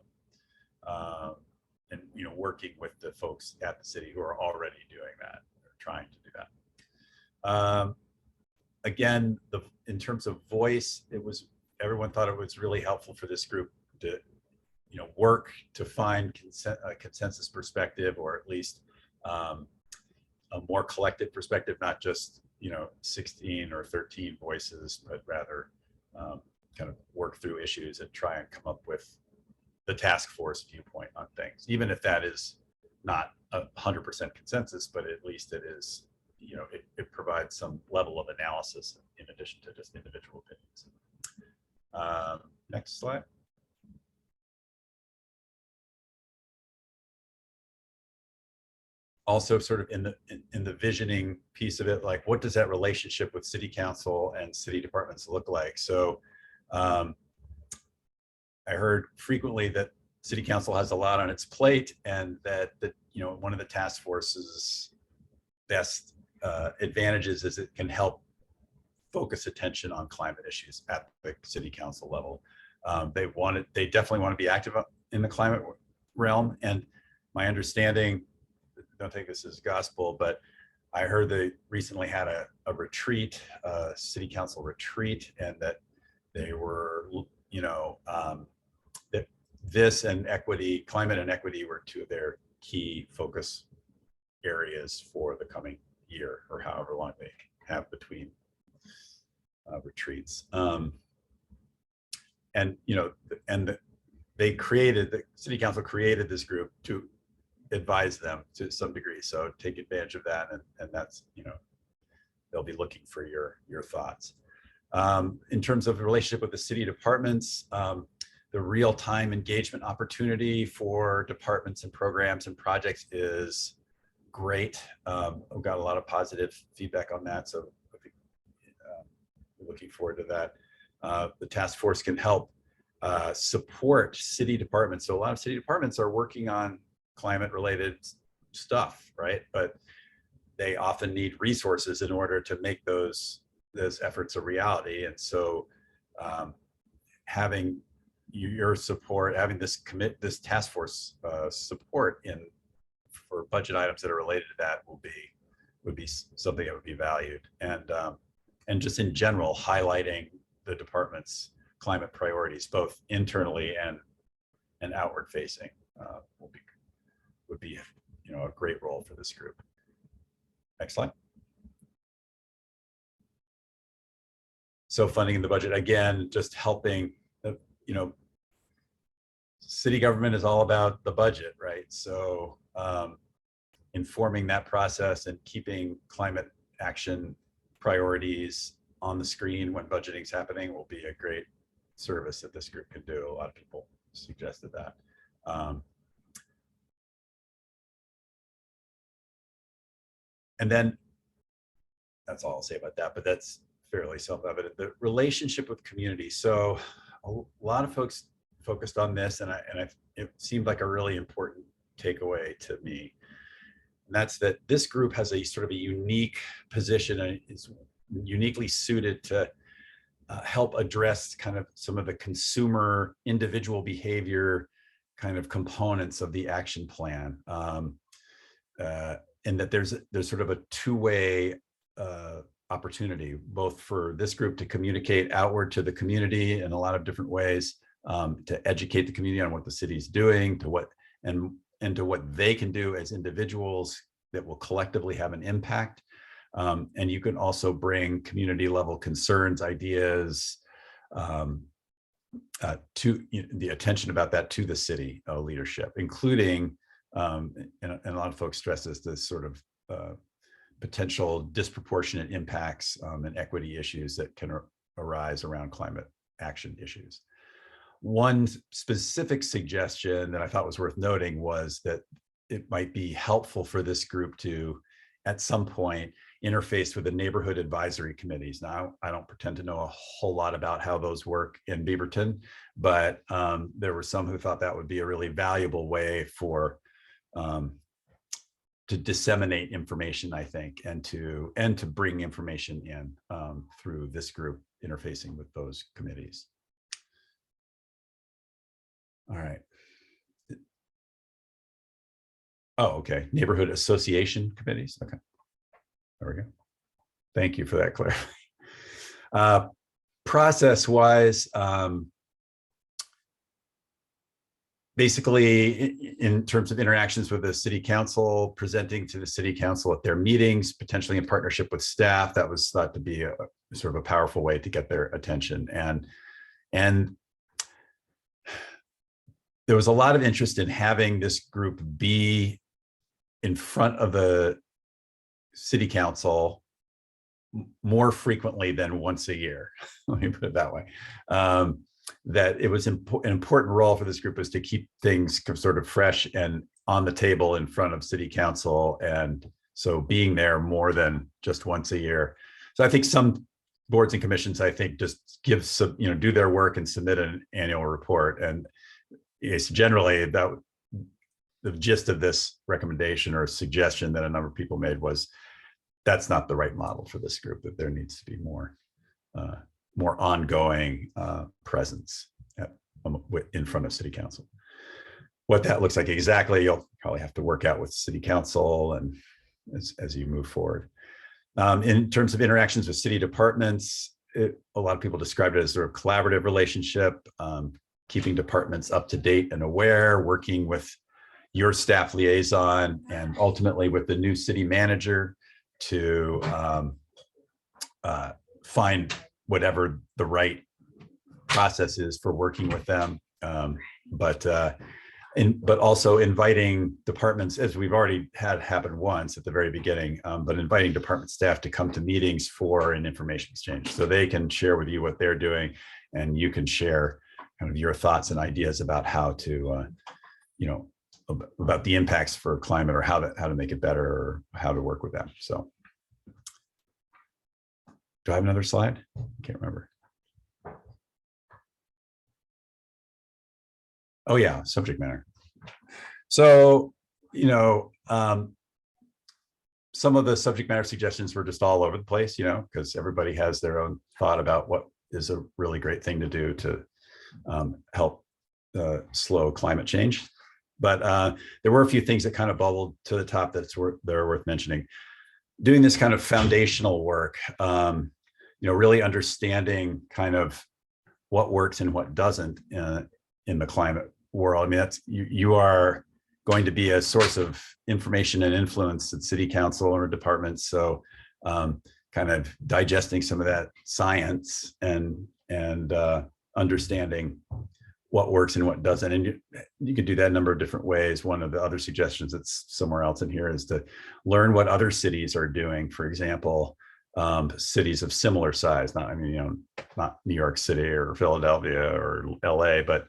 And working with the folks at the city who are already doing that, or trying to do that. Again, in terms of voice, everyone thought it was really helpful for this group to work to find a consensus perspective, or at least a more collective perspective, not just 16 or 13 voices, but rather kind of work through issues and try and come up with the task force viewpoint on things, even if that is not 100% consensus, but at least it is, it provides some level of analysis in addition to just individual opinions. Next slide. also sort of in the visioning piece of it, like what does that relationship with city council and city departments look like? So I heard frequently that city council has a lot on its plate, and that you know, one of the task force's best advantages is it can help focus attention on climate issues at the city council level. They definitely want to be active in the climate realm, and my understanding, don't take this as gospel, but I heard they recently had a retreat, a city council retreat, and that they were, you know, that this and equity, climate and equity, were two of their key focus areas for the coming year, or however long they have between retreats. And you know, they created, the city council created this group to advise them to some degree. So take advantage of that, and that's, you know, they'll be looking for your thoughts. In terms of the relationship with the city departments, the real-time engagement opportunity for departments and programs and projects is great. I've got a lot of positive feedback on that, so looking forward to that. The task force can help support city departments. So a lot of city departments are working on climate related stuff, right? But they often need resources in order to make those efforts a reality. And so having your support, having this task force support for budget items that are related to that would be something that would be valued. And just in general, highlighting the department's climate priorities, both internally and outward facing, would be, you know, a great role for this group. Next slide. So funding in the budget, again, just helping, you know, city government is all about the budget, right? So informing that process and keeping climate action priorities on the screen when budgeting is happening will be a great service that this group can do. A lot of people suggested that. And then that's all I'll say about that, but that's fairly self-evident. The relationship with community. So a lot of folks focused on this, and it seemed like a really important takeaway to me. And that's that this group has a sort of a unique position, and is uniquely suited to help address kind of some of the consumer individual behavior kind of components of the action plan. And that there's sort of a two-way opportunity, both for this group to communicate outward to the community in a lot of different ways, to educate the community on what the city's doing, to what they can do as individuals that will collectively have an impact. And you can also bring community level concerns, ideas, to the attention about that to the city leadership, including, and a lot of folks stress this sort of potential disproportionate impacts and equity issues that can arise around climate action issues. One specific suggestion that I thought was worth noting was that it might be helpful for this group to, at some point, interface with the neighborhood advisory committees. Now, I don't pretend to know a whole lot about how those work in Beaverton, but there were some who thought that would be a really valuable way for to disseminate information, I think, and to bring information in through this group interfacing with those committees. All right. Oh, okay. Neighborhood association committees. Okay. There we go. Thank you for that clarity. Process-wise, basically, in terms of interactions with the city council, presenting to the city council at their meetings, potentially in partnership with staff, that was thought to be a sort of a powerful way to get their attention. And there was a lot of interest in having this group be in front of the city council more frequently than once a year. Let me put it that way. that it was an important role for this group was to keep things sort of fresh and on the table in front of city council. And so being there more than just once a year. So I think some boards and commissions, I think, just give some, do their work and submit an annual report. And it's generally about the gist of this recommendation or suggestion that a number of people made was that's not the right model for this group, that there needs to be more ongoing presence in front of city council. What that looks like exactly, you'll probably have to work out with city council and as you move forward. In terms of interactions with city departments, a lot of people described it as sort of collaborative relationship, keeping departments up to date and aware, working with your staff liaison and ultimately with the new city manager to find whatever the right process is for working with them. But also inviting departments, as we've already had happen once at the very beginning, but inviting department staff to come to meetings for an information exchange so they can share with you what they're doing and you can share kind of your thoughts and ideas about how to, about the impacts for climate or how to make it better or how to work with them. So do I have another slide? I can't remember. Oh yeah, subject matter. So, some of the subject matter suggestions were just all over the place, because everybody has their own thought about what is a really great thing to do to help slow climate change. But there were a few things that kind of bubbled to the top that are worth mentioning. Doing this kind of foundational work, really understanding kind of what works and what doesn't in the climate world. I mean, you are going to be a source of information and influence at city council or departments. So kind of digesting some of that science and understanding what works and what doesn't. And you can do that a number of different ways. One of the other suggestions that's somewhere else in here is to learn what other cities are doing. For example, cities of similar size, not New York City or Philadelphia or LA, but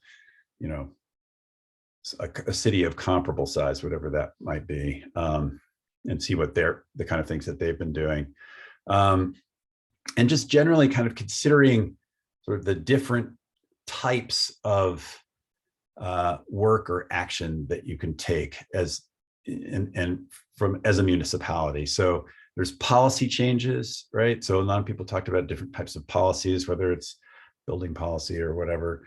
a city of comparable size, whatever that might be, and see what the kind of things that they've been doing. And just generally kind of considering sort of the different types of work or action that you can take as a municipality. So there's policy changes, right? So a lot of people talked about different types of policies, whether it's building policy or whatever.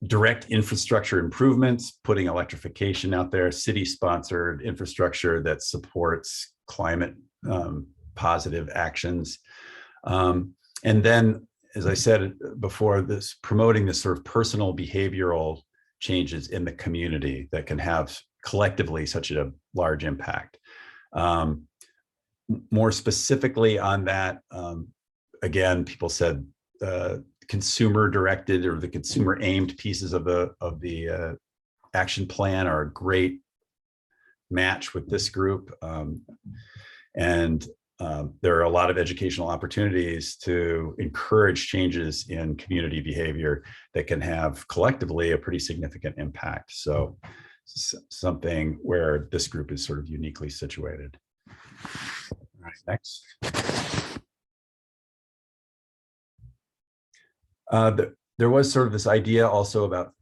Direct infrastructure improvements, putting electrification out there, city-sponsored infrastructure that supports climate positive actions. And then, as I said before, promoting this sort of personal behavioral changes in the community that can have collectively such a large impact. More specifically on that, again, people said consumer directed or the consumer aimed pieces of the action plan are a great match with this group. And there are a lot of educational opportunities to encourage changes in community behavior that can have collectively a pretty significant impact. So something where this group is sort of uniquely situated. All right, next. There was sort of this idea also about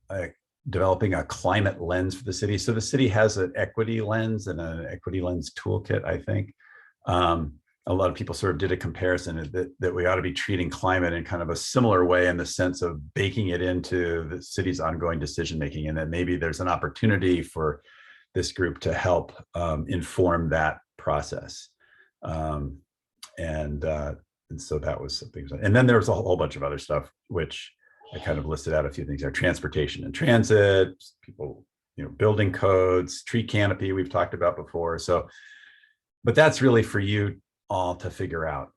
developing a climate lens for the city. So the city has an equity lens and an equity lens toolkit, I think. A lot of people sort of did a comparison that we ought to be treating climate in kind of a similar way in the sense of baking it into the city's ongoing decision-making, and that maybe there's an opportunity for this group to help inform that process. And so that was something. And then there was a whole bunch of other stuff, which I kind of listed out a few things there: transportation and transit, people, building codes, tree canopy we've talked about before. So, but that's really for you all to figure out,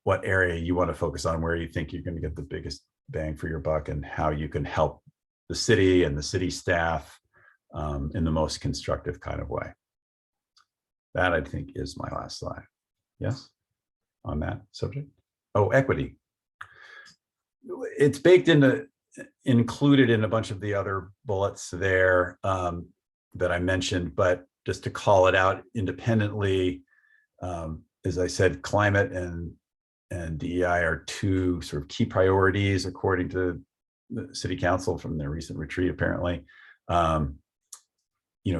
what area you want to focus on, where you think you're going to get the biggest bang for your buck, and how you can help the city and the city staff in the most constructive kind of way. That, I think, is my last slide. Yes, on that subject. Oh, equity. it's included in a bunch of the other bullets there that I mentioned, but just to call it out independently, as I said, climate and DEI are two sort of key priorities according to the City Council from their recent retreat, apparently.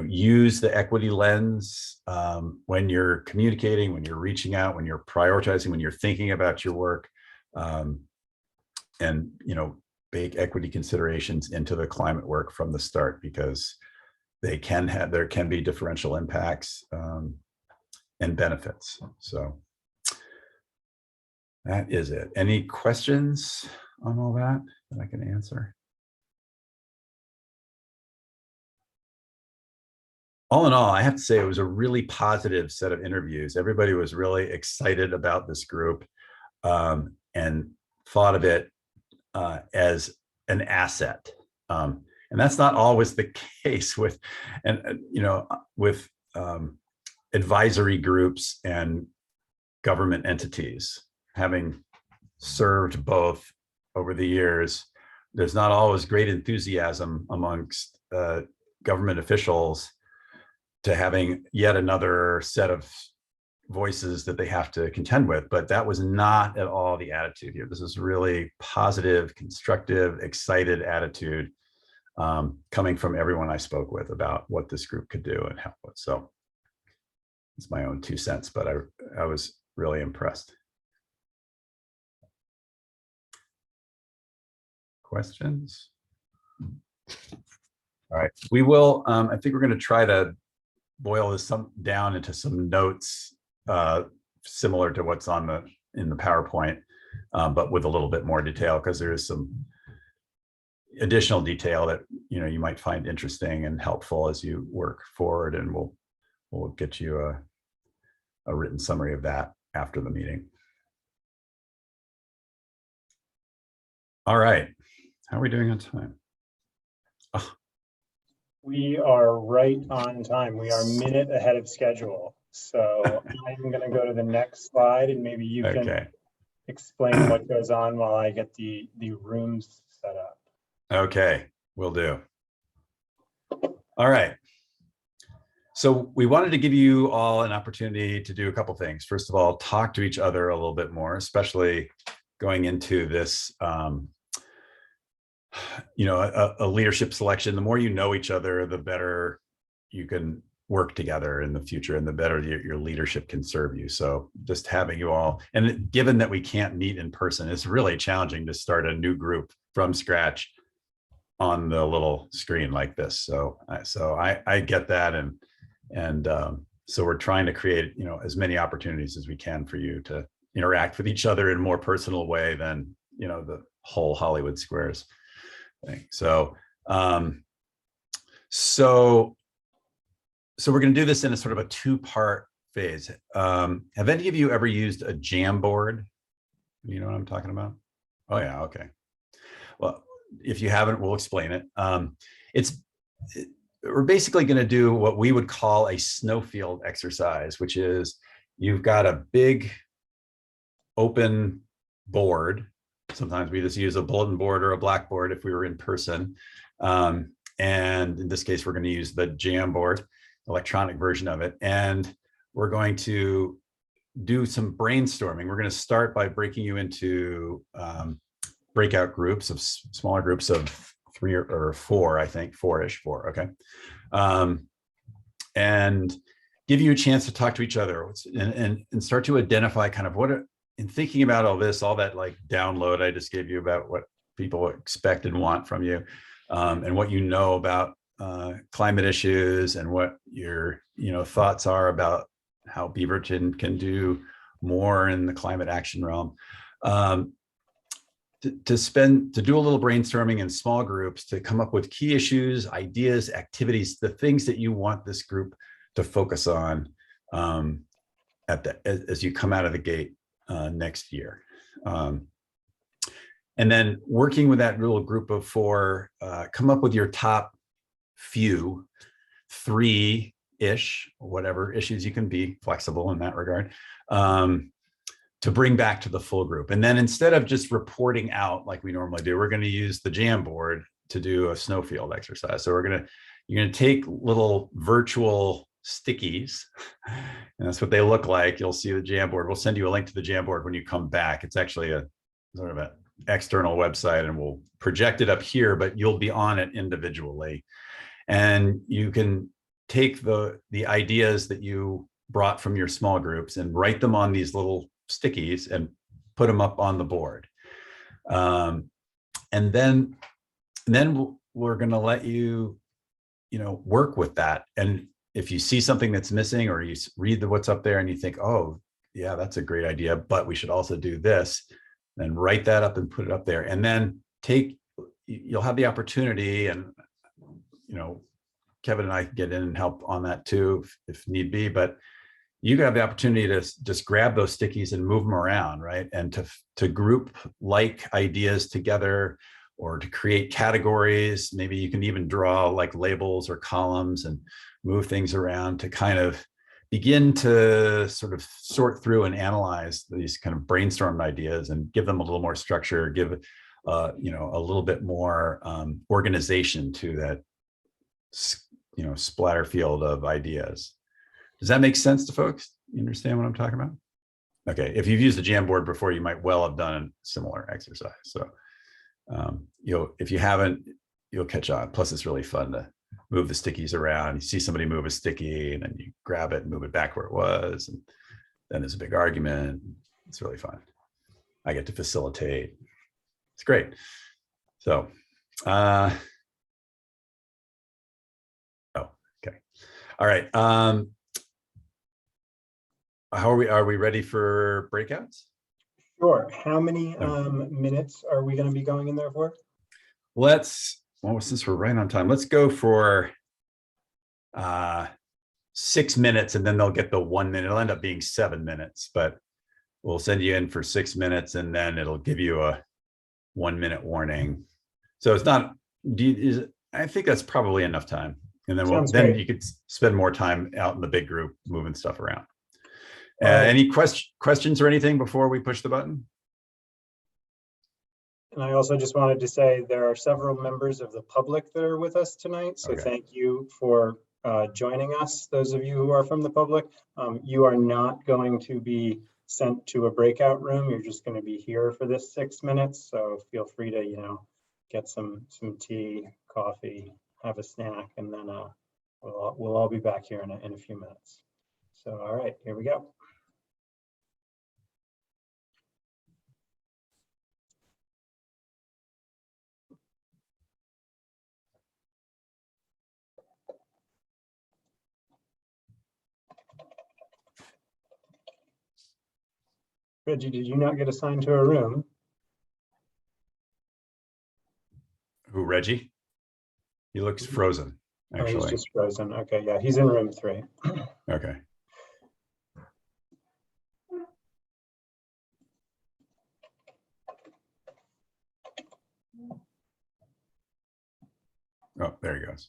Use the equity lens when you're communicating, when you're reaching out, when you're prioritizing, when you're thinking about your work, and bake equity considerations into the climate work from the start, because there can be differential impacts and benefits. So that is it. Any questions on all that I can answer? All in all, I have to say it was a really positive set of interviews. Everybody was really excited about this group and thought of it as an asset. And that's not always the case with advisory groups and government entities. Having served both over the years, there's not always great enthusiasm amongst government officials to having yet another set of voices that they have to contend with. But that was not at all the attitude here. This is really positive, constructive, excited attitude coming from everyone I spoke with about what this group could do and help with. So it's my own 2 cents, but I was really impressed. Questions? All right, we will, I think we're going to try to boil this down into some notes similar to what's in the PowerPoint, but with a little bit more detail, because there is some additional detail that you might find interesting and helpful as you work forward, and we'll get you a written summary of that after the meeting. All right, how are we doing on time? Oh. We are right on time. We are a minute ahead of schedule. So I'm going to go to the next slide, and maybe you can explain what goes on while I get the rooms set up. Okay, will do. All right. So we wanted to give you all an opportunity to do a couple things. First of all, talk to each other a little bit more, especially going into this a leadership selection. The more you know each other, the better you can work together in the future, and the better your leadership can serve you. So just having you all, and given that we can't meet in person, it's really challenging to start a new group from scratch on the little screen like this. So I get that, and so we're trying to create as many opportunities as we can for you to interact with each other in a more personal way than the whole Hollywood Squares thing. So we're going to do this in a sort of a two-part phase. Have any of you ever used a Jamboard? You know what I'm talking about? Oh yeah, okay. Well, if you haven't, we'll explain it. We're basically going to do what we would call a snowfield exercise, which is you've got a big open board. Sometimes we just use a bulletin board or a blackboard if we were in person. And in this case, we're going to use the Jamboard, electronic version of it. And we're going to do some brainstorming. We're going to start by breaking you into breakout groups of smaller groups of 3 or 4, I think, 4-ish, 4, okay. And give you a chance to talk to each other and start to identify kind of in thinking about all this, all that like download I just gave you about what people expect and want from you, and what you know about climate issues, and what your thoughts are about how Beaverton can do more in the climate action realm. To do a little brainstorming in small groups to come up with key issues, ideas, activities, the things that you want this group to focus on as you come out of the gate next year. And then working with that little group of 4, come up with your top few, 3-ish, whatever issues. You can be flexible in that regard, to to bring back to the full group. And then instead of just reporting out like we normally do, we're going to use the Jamboard to do a snowfield exercise. So you're going to take little virtual stickies, and that's what they look like. You'll see the Jamboard. We'll send you a link to the Jamboard when you come back. It's actually a sort of an external website, and we'll project it up here, but you'll be on it individually. And you can take the ideas that you brought from your small groups and write them on these little stickies and put them up on the board. And then we're going to let you, work with that. And if you see something that's missing, or you read what's up there and you think, oh, yeah, that's a great idea, but we should also do this, then write that up and put it up there. And then you'll have the opportunity, and, Kevin and I can get in and help on that too, if need be, but you have the opportunity to just grab those stickies and move them around, right? And to group like ideas together, or to create categories. Maybe you can even draw like labels or columns and move things around to kind of begin to sort of sort through and analyze these kind of brainstormed ideas and give them a little more structure, give a little bit more organization to that splatter field of ideas. Does that make sense to folks? You understand what I'm talking about? Okay, if you've used the Jamboard before, you might well have done a similar exercise. So if you haven't, you'll catch on. Plus, it's really fun to move the stickies around. You see somebody move a sticky, and then you grab it and move it back where it was, and then there's a big argument. It's really fun. I get to facilitate. It's great. So, okay. All right. How are we ready for breakouts? Sure. How many minutes are we going to be going in there for? Since we're right on time, let's go for 6 minutes, and then they'll get the 1 minute. It'll end up being 7 minutes, but we'll send you in for 6 minutes, and then it'll give you a 1 minute warning. So it's not, I think that's probably enough time. And then you could spend more time out in the big group moving stuff around. Any questions or anything before we push the button? And I also just wanted to say there are several members of the public that are with us tonight. So Thank you for joining us, those of you who are from the public. You are not going to be sent to a breakout room. You're just going to be here for this 6 minutes. So feel free to, get some tea, coffee, have a snack, and then we'll all be back here in a few minutes. So, all right, here we go. Reggie, did you not get assigned to a room? Who, Reggie? He looks frozen, actually. Oh, he's just frozen. Okay, yeah, he's in room 3. Okay. Oh, there he goes.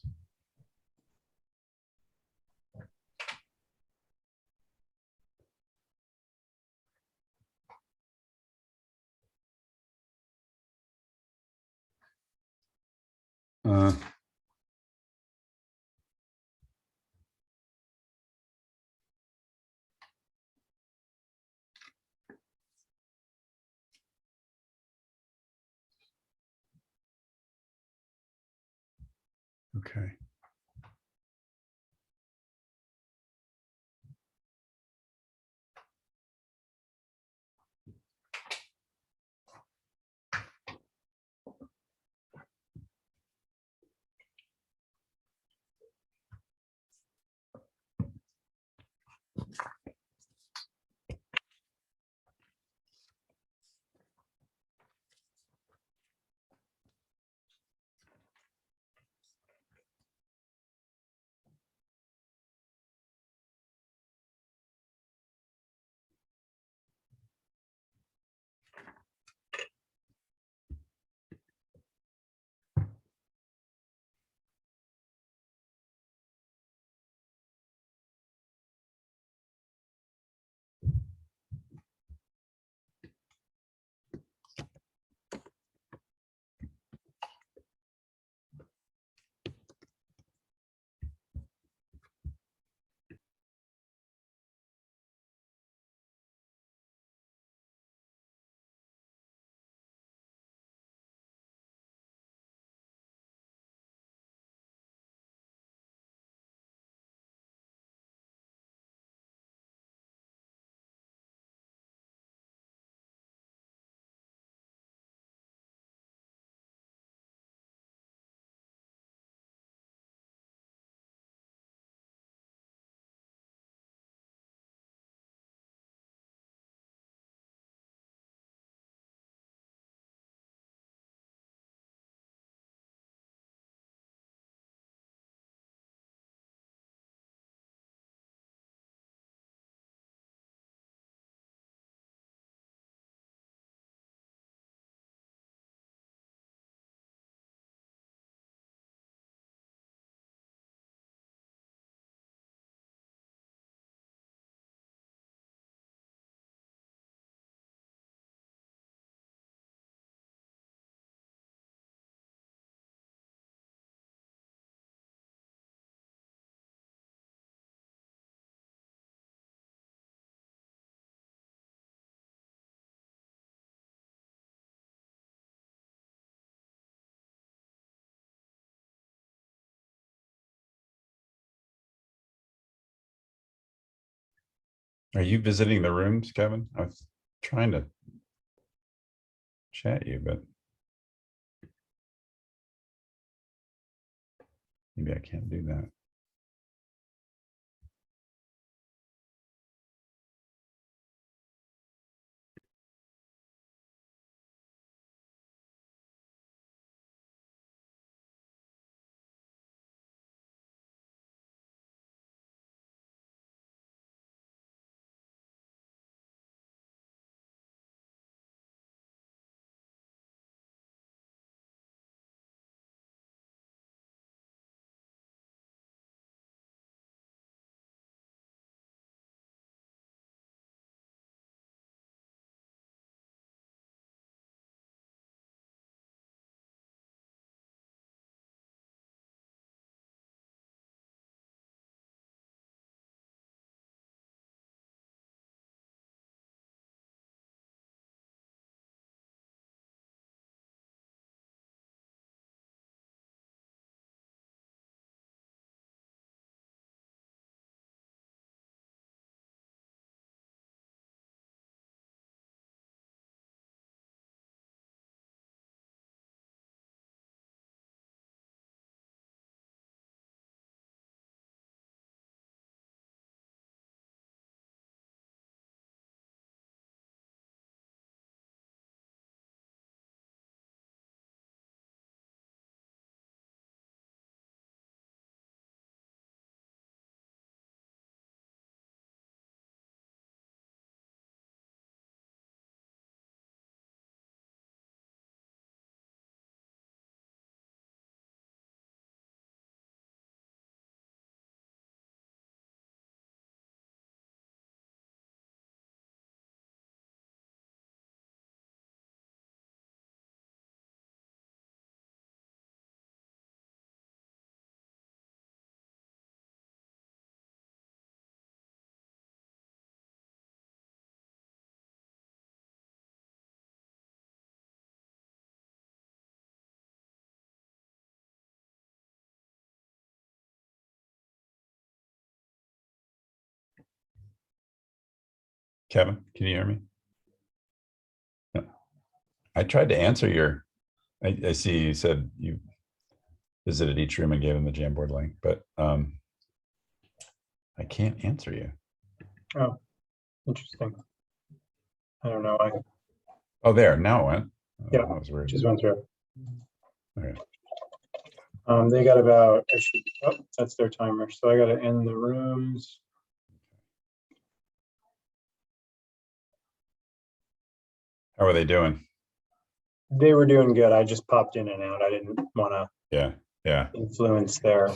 Okay. Are you visiting the rooms, Kevin? I was trying to chat you, but maybe I can't do that. Kevin, can you hear me? No. I tried to answer your, I see you said you visited each room and gave them the Jamboard link, but I can't answer you. Oh, interesting. I don't know. Oh, there, now it went. Oh, Yeah, that was weird. just went through. Okay. They got about, oh, that's their timer. So I got to end the rooms. How are they doing? They were doing good. I just popped in and out. I didn't want to Yeah. influence their,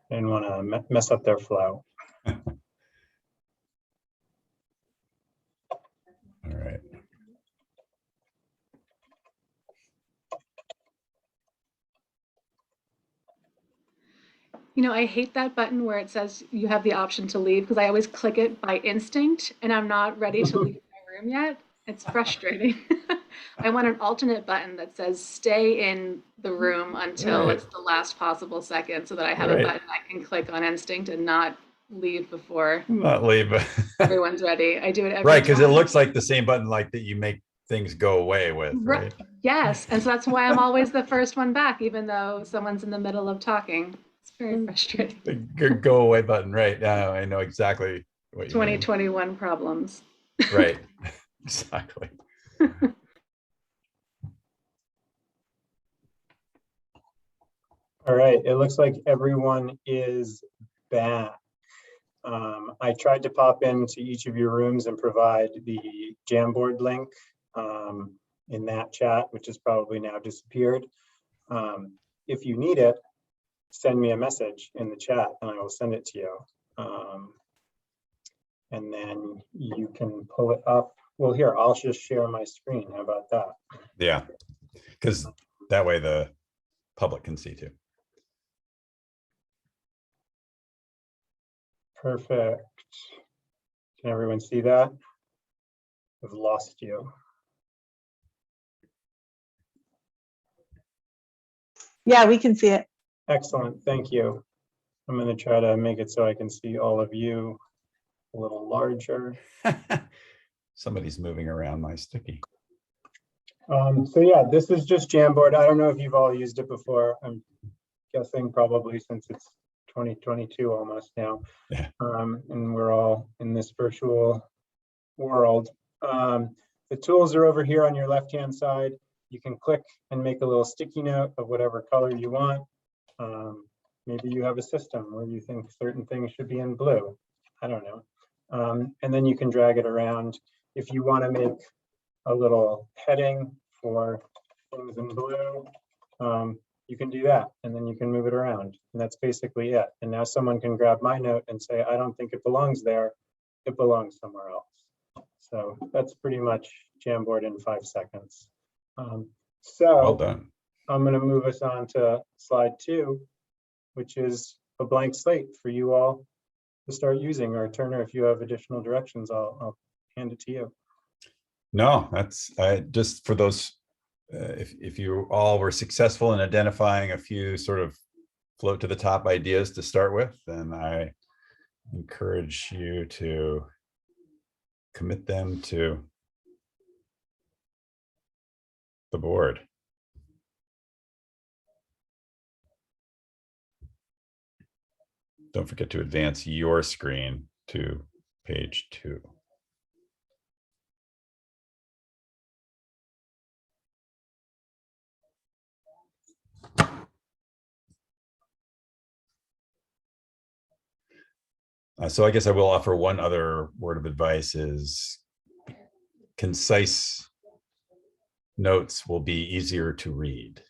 didn't want to mess up their flow. All right. You know, I hate that button where it says you have the option to leave because I always click it by instinct and I'm not ready to leave my room yet. It's frustrating. I want an alternate button that says stay in the room until it's the last possible second so that I have a button I can click on instinct and not leave before Not leave. everyone's ready. I do it every Right, because it time. looks like the same button like that you make things go away with, right? Yes, and so that's why I'm always the first one back, even though someone's in the middle of talking. It's very frustrating. The good go away button, right? Now I know exactly what you mean. 2021 problems. Right, exactly. All right, it looks like everyone is back. I tried to pop into each of your rooms and provide the Jamboard link in that chat, which has probably now disappeared. If you need it, send me a message in the chat and I will send it to you. And then you can pull it up. Well, here, I'll just share my screen. How about that? Yeah, because that way the public can see too. Perfect. Can everyone see that? I've lost you. Yeah, we can see it. Excellent, thank you. I'm going to try to make it so I can see all of you. a little larger. Somebody's moving around my sticky. So yeah, this is just Jamboard. I don't know if you've all used it before. I'm guessing probably since it's 2022 almost now. Yeah. And we're all in this virtual world. The tools are over here on your left-hand side. You can click and make a little sticky note of whatever color you want. Maybe you have a system where you think certain things should be in blue. I don't know. And then you can drag it around. If you want to make a little heading for things in blue, you can do that, and then you can move it around, and that's basically it. And now someone can grab my note and say, I don't think it belongs there, it belongs somewhere else. So that's pretty much Jamboard in 5 seconds. Well done. I'm going to move us on to slide 2, which is a blank slate for you all to start using. Or Turner, if you have additional directions, I'll hand it to you. No, that's just for those. If you all were successful in identifying a few sort of float to the top ideas to start with, then I encourage you to commit them to the board. Don't forget to advance your screen to page 2. So I guess I will offer one other word of advice is concise notes will be easier to read.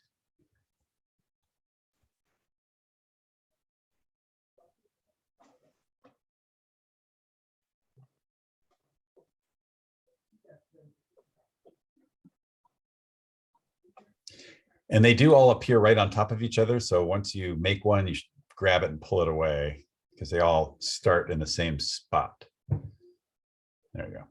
And they do all appear right on top of each other. So once you make one, you should grab it and pull it away because they all start in the same spot. There you go.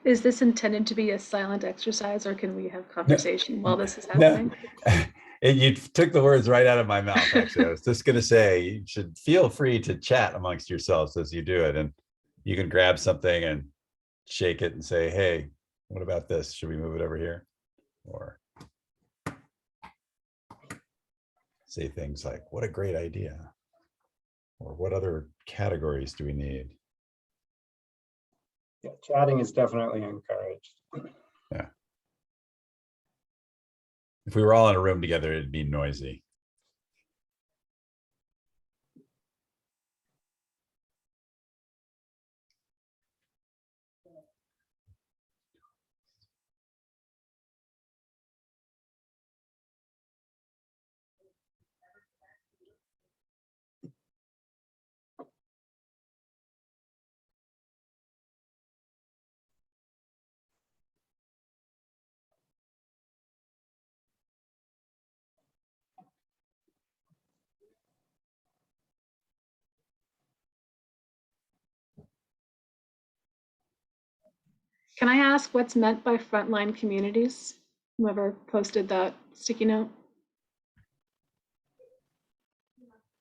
Is this intended to be a silent exercise, or can we have conversation while this is No. happening? You took the words right out of my mouth, actually. I was just going to say, you should feel free to chat amongst yourselves as you do it. And you can grab something and shake it and say, hey, what about this? Should we move it over here? Or say things like, what a great idea. Or what other categories do we need? Yeah, chatting is definitely encouraged. Yeah. If we were all in a room together, it'd be noisy. Can I ask what's meant by frontline communities? Whoever posted that sticky note.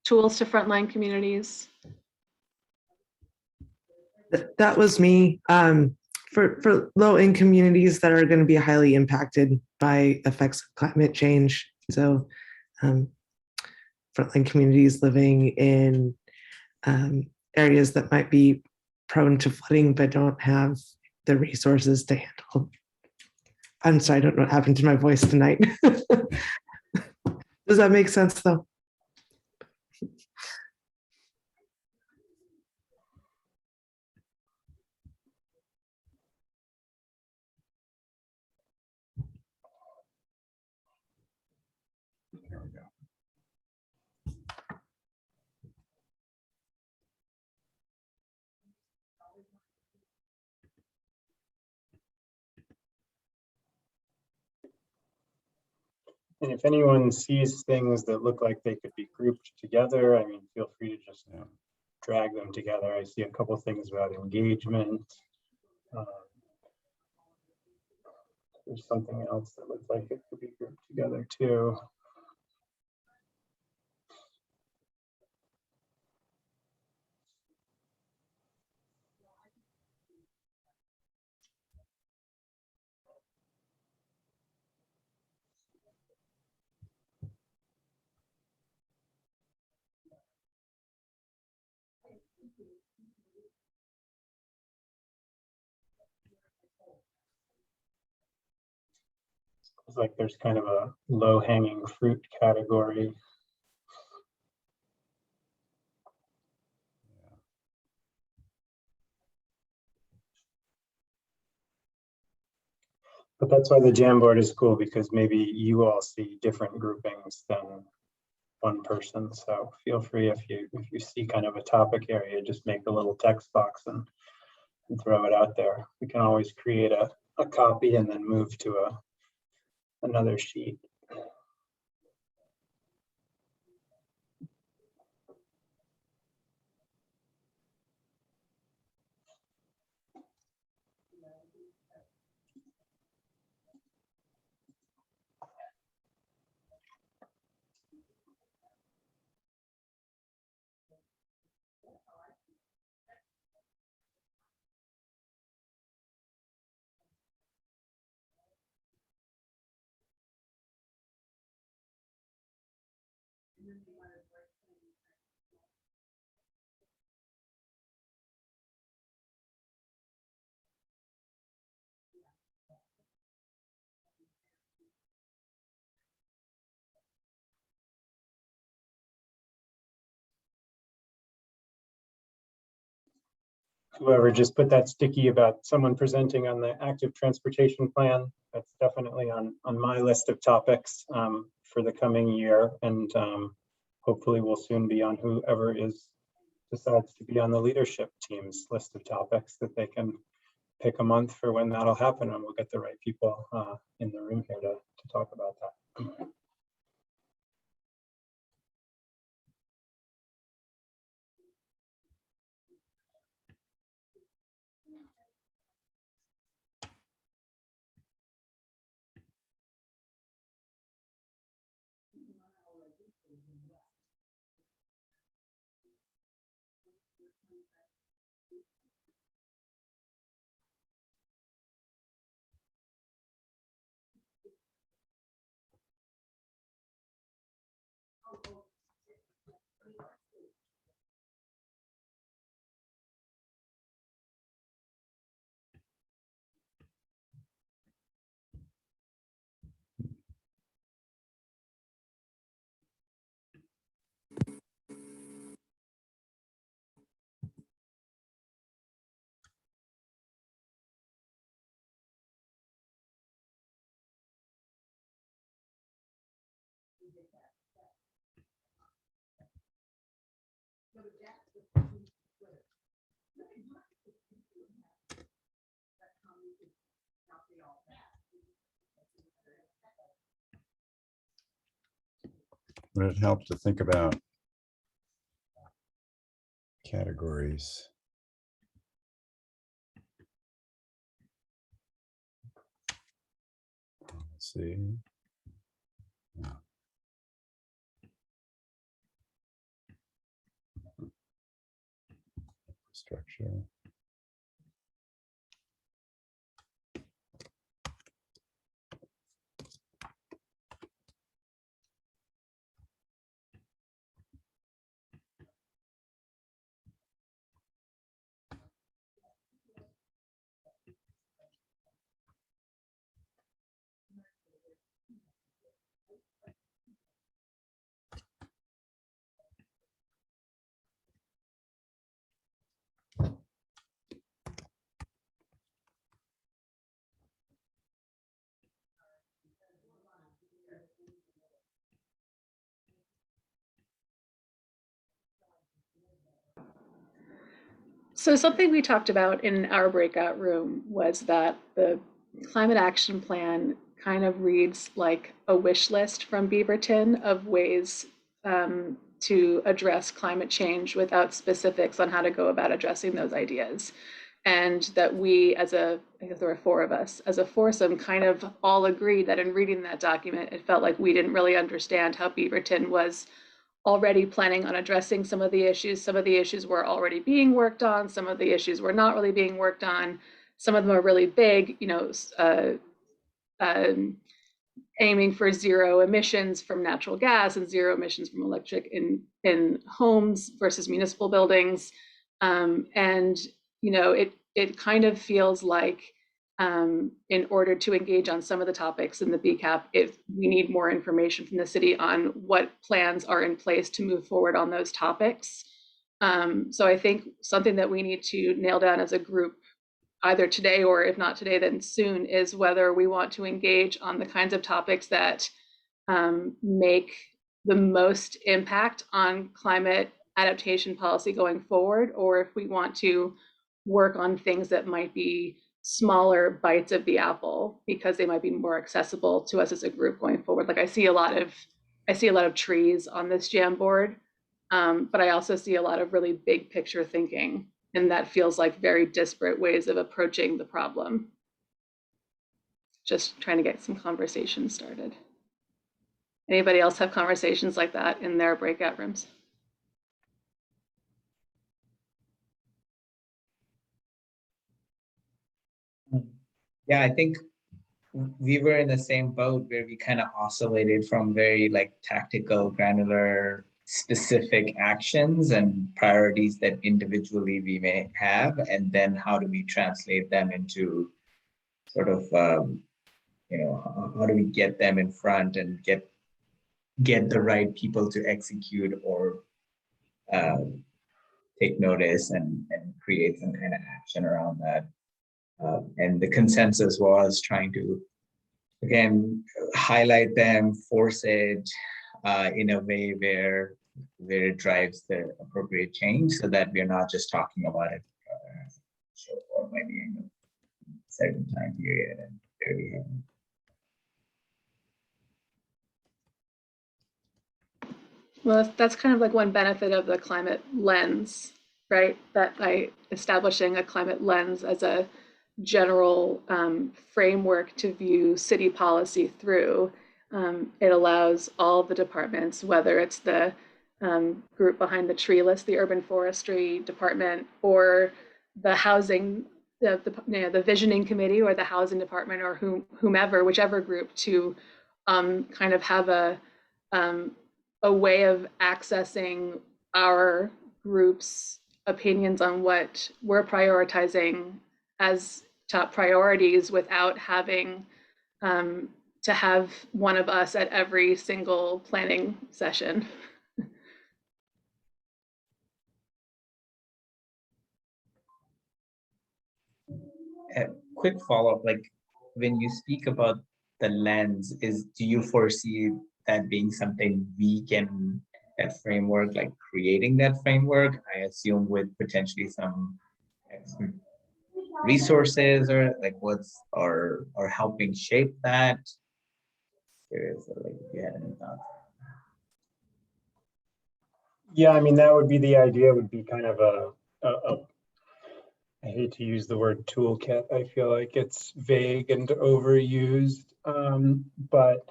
Tools to frontline communities. That was me. For low-income communities that are going to be highly impacted by effects of climate change. So frontline communities living in areas that might be prone to flooding but don't have the resources to handle. I'm sorry, I don't know what happened to my voice tonight. Does that make sense though? There we go. And if anyone sees things that look like they could be grouped together, I mean, feel free to just drag them together. I see a couple things about engagement. There's something else that looks like it could be grouped together too. It's like there's kind of a low-hanging fruit category. But that's why the Jamboard is cool, because maybe you all see different groupings than one person. So feel free, if you see kind of a topic area, just make a little text box and throw it out there. We can always create a copy and then move to another sheet. Whoever just put that sticky about someone presenting on the active transportation plan, that's definitely on my list of topics for the coming year, and hopefully will soon be on whoever decides to be on the leadership team's list of topics, that they can pick a month for when that'll happen, and we'll get the right people in the room here to talk about that. Would it help to think about categories? Let's see. Structure. So something we talked about in our breakout room was that the climate action plan kind of reads like a wish list from Beaverton of ways to address climate change without specifics on how to go about addressing those ideas. And that we, I guess there were 4 of us, as a foursome kind of all agreed that in reading that document, it felt like we didn't really understand how Beaverton was already planning on addressing some of the issues. Some of the issues were already being worked on. Some of the issues were not really being worked on. Some of them are really big, aiming for 0 emissions from natural gas and 0 emissions from electric in homes versus municipal buildings. It kind of feels like in order to engage on some of the topics in the BCAP, if we need more information from the city on what plans are in place to move forward on those topics. So I think something that we need to nail down as a group, either today or if not today, then soon, is whether we want to engage on the kinds of topics that make the most impact on climate adaptation policy going forward, or if we want to work on things that might be smaller bites of the apple because they might be more accessible to us as a group going forward. Like I see a lot of trees on this Jamboard, but I also see a lot of really big picture thinking, and that feels like very disparate ways of approaching the problem. Just trying to get some conversation started. Anybody else have conversations like that in their breakout rooms? Yeah, I think we were in the same boat where we kind of oscillated from very like tactical, granular, specific actions and priorities that individually we may have, and then how do we translate them into sort of, how do we get them in front and get the right people to execute or take notice and create some kind of action around that. And the consensus was trying to, again, highlight them, force it in a way where it drives the appropriate change so that we're not just talking about it or maybe in a certain time period. And there we have it. Well, that's kind of like one benefit of the climate lens, right? That by establishing a climate lens as a general framework to view city policy through, it allows all the departments, whether it's the group behind the tree list, the urban forestry department, or the housing, the visioning committee, or the housing department, or whomever, whichever group, to kind of have a way of accessing our group's opinions on what we're prioritizing as top priorities without having to have one of us at every single planning session. A quick follow-up, like when you speak about the lens, do you foresee that being something that framework, like creating that framework, I assume with potentially some resources or like or helping shape that? Curious, like if you had any thoughts. Yeah, I mean, that would be the idea, would be kind of I hate to use the word toolkit. I feel like it's vague and overused, but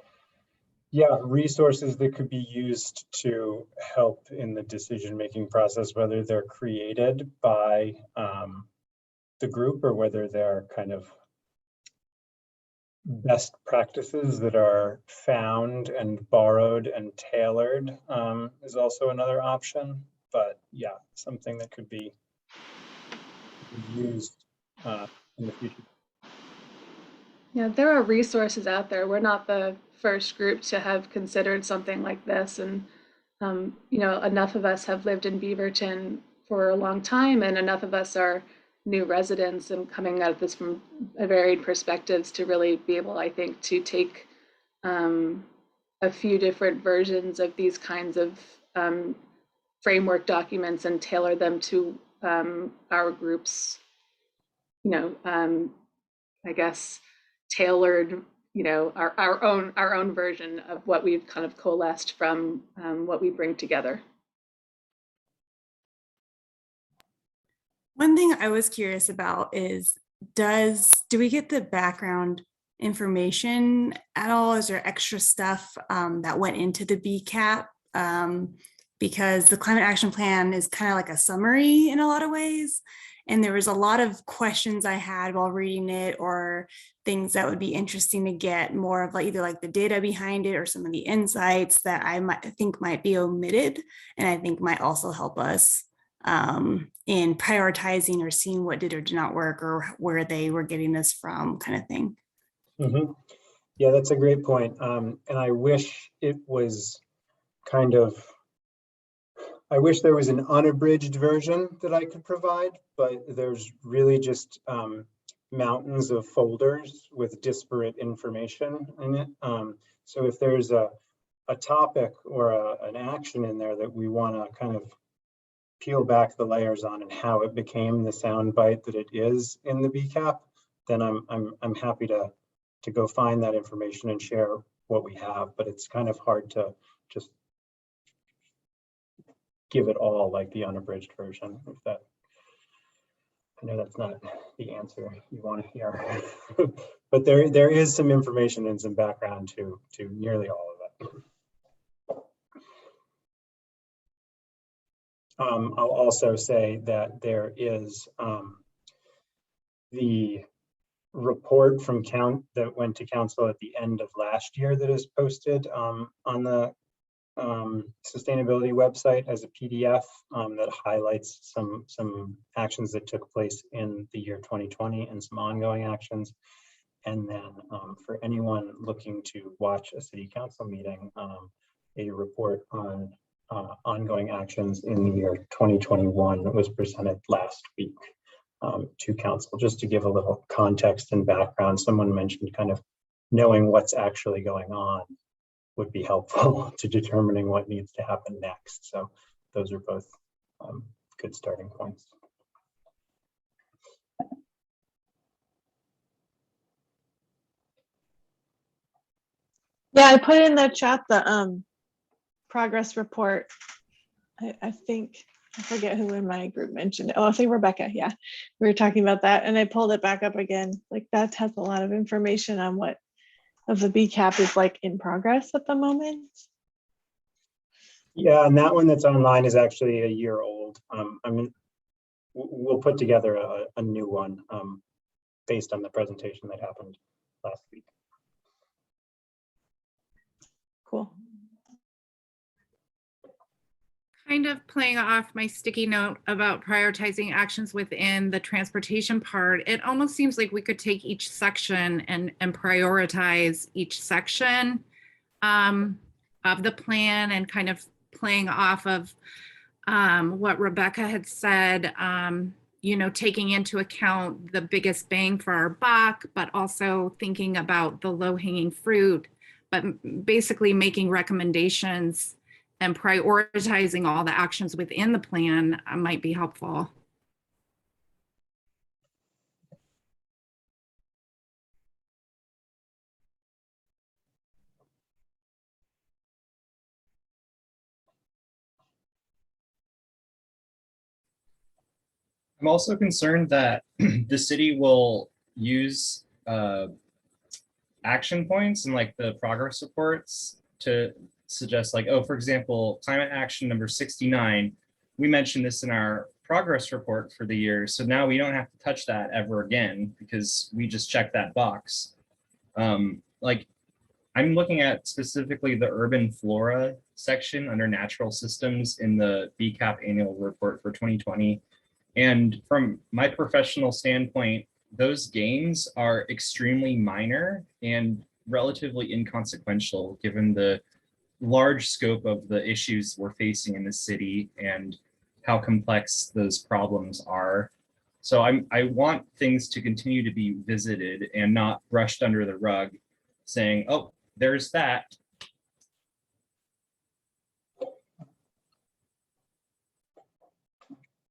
yeah, resources that could be used to help in the decision-making process, whether they're created by the group or whether they're kind of best practices that are found and borrowed and tailored is also another option. But yeah, something that could be used in the future. Yeah, there are resources out there. We're not the first group to have considered something like this. And, you know, enough of us have lived in Beaverton for a long time, and enough of us are new residents and coming at this from a varied perspectives to really be able, I think, to take a few different versions of these kinds of framework documents and tailor them to our group's, you know, I guess, tailored, you know, our own version of what we've kind of coalesced from what we bring together. One thing I was curious about is, do we get the background information at all? Is there extra stuff that went into the BCAP? Because the climate action plan is kind of like a summary in a lot of ways. And there was a lot of questions I had while reading it, or things that would be interesting to get more of, like either like the data behind it or some of the insights that I think might be omitted, and I think might also help us in prioritizing or seeing what did or did not work, or where they were getting this from, kind of thing. Mm-hmm. Yeah, that's a great point. And I wish it was kind of, I wish there was an unabridged version that I could provide, but there's really just mountains of folders with disparate information in it. So if there's a topic or an action in there that we want to kind of peel back the layers on and how it became the soundbite that it is in the BCAP, then I'm happy to go find that information and share what we have. But it's kind of hard to just give it all like the unabridged version. If that, I know that's not the answer you want to hear, but there is some information and some background to nearly all of it. I'll also say that there is the report from that went to council at the end of last year that is posted on the sustainability website as a PDF that highlights some actions that took place in the year 2020 and some ongoing actions. And then for anyone looking to watch a city council meeting, a report on ongoing actions in the year 2021 was presented last week to council, just to give a little context and background. Someone mentioned kind of knowing what's actually going on would be helpful to determining what needs to happen next. So those are both good starting points. Yeah, I put in the chat the progress report. I think, I forget who in my group mentioned it. Oh, I think Rebecca. Yeah, we were talking about that, and I pulled it back up again. Like, that has a lot of information on what of the BCAP is like in progress at the moment. Yeah, and that one that's online is actually a year old. I mean, we'll put together a new one based on the presentation that happened last week. Cool. Kind of playing off my sticky note about prioritizing actions within the transportation part, it almost seems like we could take each section and prioritize each section of the plan, and kind of playing off of what Rebecca had said, you know, taking into account the biggest bang for our buck, but also thinking about the low-hanging fruit, but basically making recommendations and prioritizing all the actions within the plan might be helpful. I'm also concerned that the city will use action points and like the progress reports to suggest like, oh, for example, climate action number 69, we mentioned this in our progress report for the year. So now we don't have to touch that ever again because we just checked that box. Like I'm looking at specifically the urban flora section under natural systems in the BCAP annual report for 2020. And from my professional standpoint, those gains are extremely minor and relatively inconsequential given the large scope of the issues we're facing in the city and how complex those problems are. So I want things to continue to be visited and not brushed under the rug saying, oh, there's that.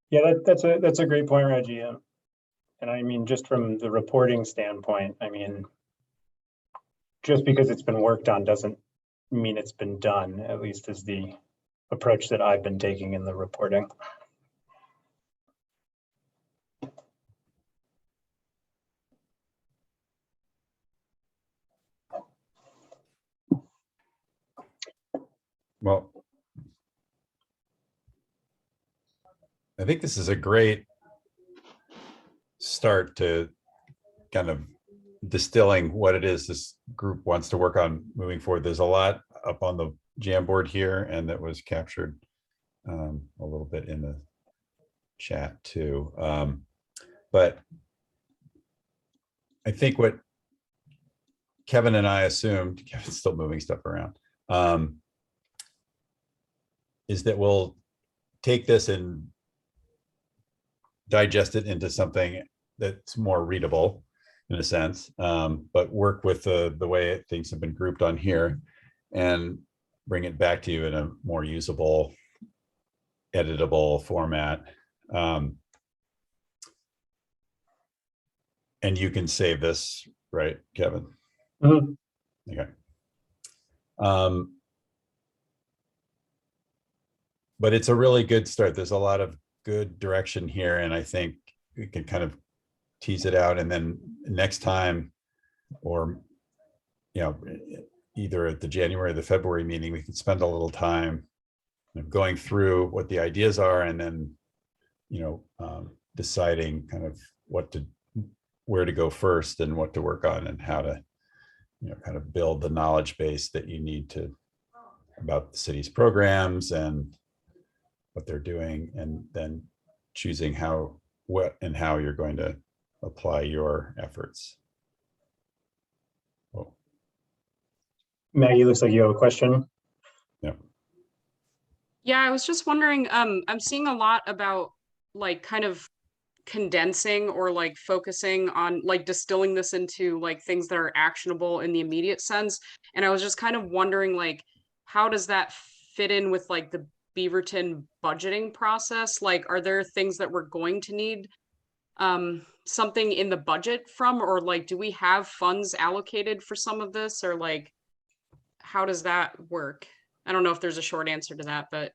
Yeah, that's a great point, Reggie. And I mean, just from the reporting standpoint, I mean, just because it's been worked on doesn't mean it's been done, at least is the approach that I've been taking in the reporting. Well, I think this is a great start to kind of distilling what it is this group wants to work on moving forward. There's a lot up on the Jamboard here, and that was captured a little bit in the chat too. But I think what Kevin and I assumed, Kevin's still moving stuff around, is that we'll take this and digest it into something that's more readable in a sense, but work with the way things have been grouped on here and bring it back to you in a more usable, editable format. And you can save this, right, Kevin? Mm-hmm. Okay. But it's a really good start. There's a lot of good direction here, and I think we can kind of tease it out, and then next time, or either at the January or the February meeting, we can spend a little time going through what the ideas are, and then deciding kind of where to go first and what to work on and how to kind of build the knowledge base that you need about the city's programs and what they're doing, and then choosing what and how you're going to apply your efforts. Oh. Maggie, looks like you have a question. Yeah. Yeah, I was just wondering, I'm seeing a lot about like kind of condensing or like focusing on like distilling this into like things that are actionable in the immediate sense. And I was just kind of wondering, like, how does that fit in with like the Beaverton budgeting process? Like, are there things that we're going to need something in the budget from, or like, do we have funds allocated for some of this, or like, how does that work? I don't know if there's a short answer to that, but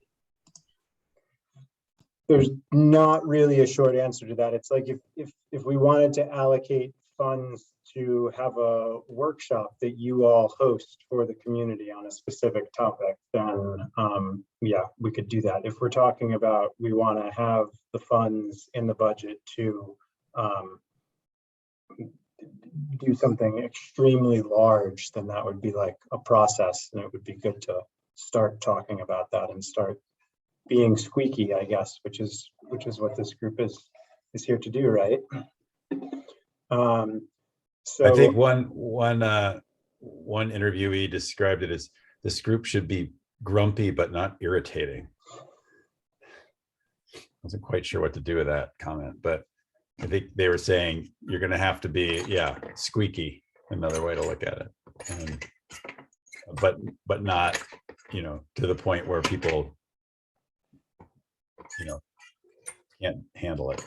There's not really a short answer to that. It's like if we wanted to allocate funds to have a workshop that you all host for the community on a specific topic, then yeah, we could do that. If we're talking about we want to have the funds in the budget to do something extremely large, then that would be like a process, and it would be good to start talking about that and start being squeaky, I guess, which is what this group is here to do, right? So I think one interviewee described it as this group should be grumpy but not irritating. I wasn't quite sure what to do with that comment, but I think they were saying you're going to have to be, yeah, squeaky, another way to look at it, but not, to the point where people, can't handle it.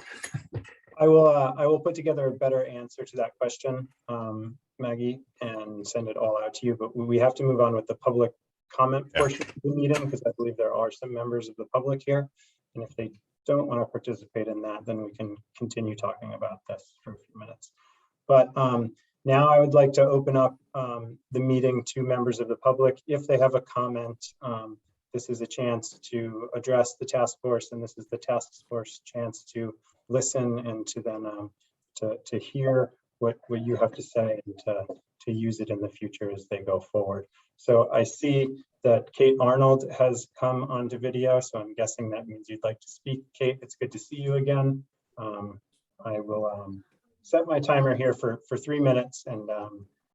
I will put together a better answer to that question, Maggie, and send it all out to you. But we have to move on with the public comment portion of the meeting, because I believe there are some members of the public here, and if they don't want to participate in that, then we can continue talking about this for a few minutes. But now I would like to open up the meeting to members of the public. If they have a comment, this is a chance to address the task force, and this is the task force chance to listen and to then to hear what you have to say and to use it in the future as they go forward. So I see that Cate Arnold has come onto video, so I'm guessing that means you'd like to speak. Cate, it's good to see you again. I will set my timer here for 3 minutes and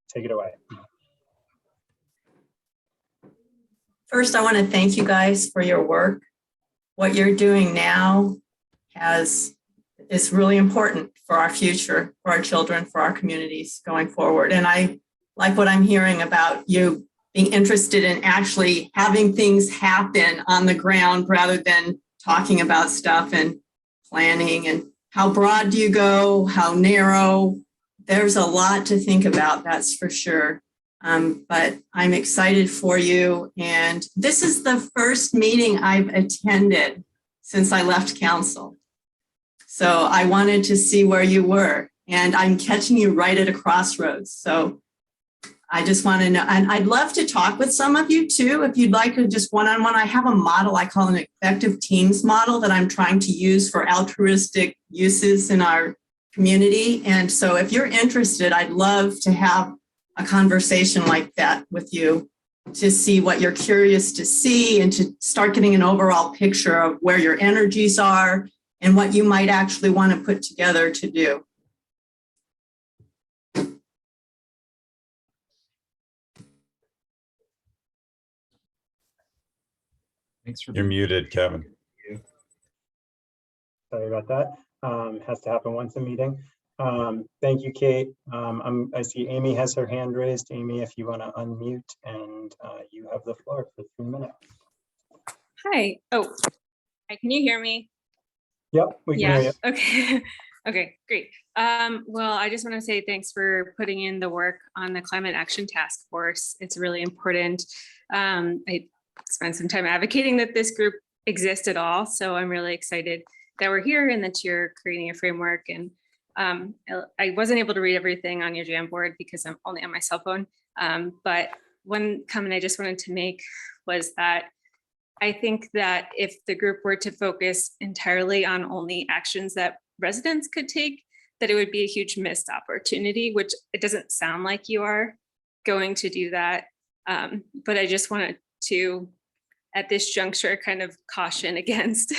take it away. First, I want to thank you guys for your work. What you're doing now is really important for our future, for our children, for our communities going forward. And I like what I'm hearing about you being interested in actually having things happen on the ground rather than talking about stuff and planning and how broad do you go, how narrow. There's a lot to think about, that's for sure. But I'm excited for you. And this is the first meeting I've attended since I left council. So I wanted to see where you were, and I'm catching you right at a crossroads. So I just want to know, and I'd love to talk with some of you too, if you'd like to just one-on-one. I have a model I call an effective teams model that I'm trying to use for altruistic uses in our community. And so if you're interested, I'd love to have a conversation like that with you to see what you're curious to see and to start getting an overall picture of where your energies are and what you might actually want to put together to do. Thanks for You're muted, Kevin. Sorry about that. Has to happen once a meeting. Thank you, Cate. I see Amy has her hand raised. Amy, if you want to unmute, and you have the floor for 3 minutes. Hi. Oh, hi, can you hear me? Yep, we can hear you. Okay. Okay, great. Well, I just want to say thanks for putting in the work on the Climate Action Task Force. It's really important. I spent some time advocating that this group exists at all. So I'm really excited that we're here and that you're creating a framework. And I wasn't able to read everything on your Jamboard because I'm only on my cell phone. But one comment I just wanted to make was that I think that if the group were to focus entirely on only actions that residents could take, that it would be a huge missed opportunity, which it doesn't sound like you are going to do that. But I just wanted to, at this juncture, kind of caution against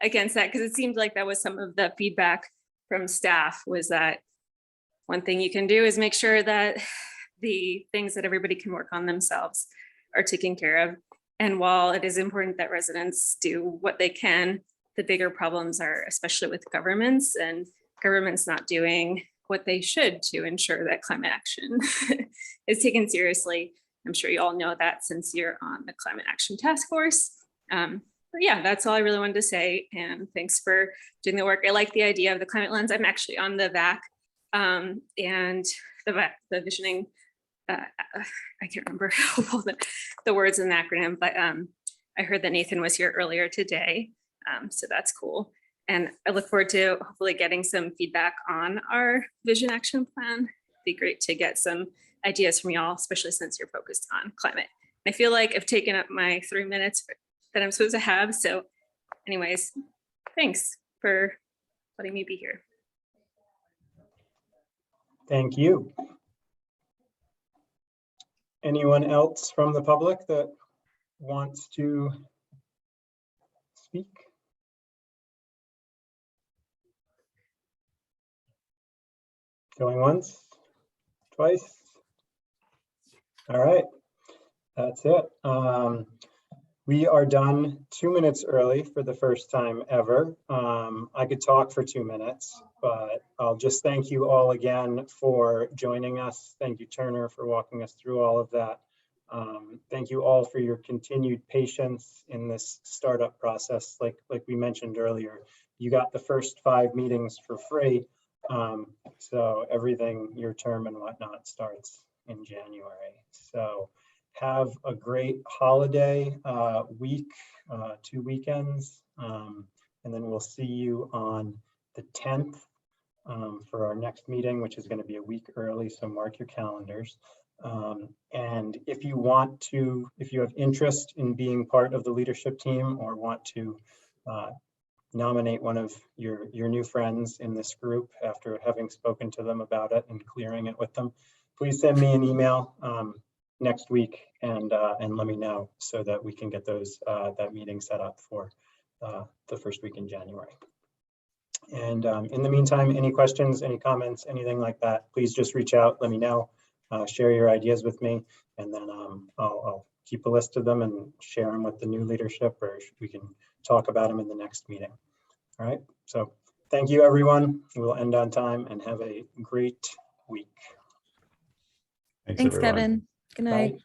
against that, because it seemed like that was some of the feedback from staff, was that one thing you can do is make sure that the things that everybody can work on themselves are taken care of. And while it is important that residents do what they can, the bigger problems are especially with governments, and governments not doing what they should to ensure that climate action is taken seriously. I'm sure you all know that since you're on the Climate Action Task Force. But yeah, that's all I really wanted to say. And thanks for doing the work. I like the idea of the climate lens. I'm actually on the VAC, and the visioning, I can't remember all the words in the acronym, but I heard that Nathan was here earlier today. So that's cool. And I look forward to hopefully getting some feedback on our vision action plan. It'd be great to get some ideas from y'all, especially since you're focused on climate. I feel like I've taken up my 3 minutes that I'm supposed to have. So anyways, thanks for letting me be here. Thank you. Anyone else from the public that wants to speak? Going once, twice. All right, that's it. We are done 2 minutes early for the first time ever. I could talk for 2 minutes, but I'll just thank you all again for joining us. Thank you, Turner, for walking us through all of that. Thank you all for your continued patience in this startup process. Like we mentioned earlier, you got the first 5 meetings for free. So everything, your term and whatnot, starts in January. So have a great holiday week, 2 weekends. And then we'll see you on the 10th for our next meeting, which is going to be a week early. So mark your calendars. And if you have interest in being part of the leadership team or want to nominate one of your new friends in this group after having spoken to them about it and clearing it with them, please send me an email next week and let me know so that we can get that meeting set up for the first week in January. And in the meantime, any questions, any comments, anything like that, please just reach out, let me know, share your ideas with me, and then I'll keep a list of them and share them with the new leadership, or we can talk about them in the next meeting. All right, so thank you, everyone. We'll end on time and have a great week. Thanks everyone. Kevin. Good night. Bye.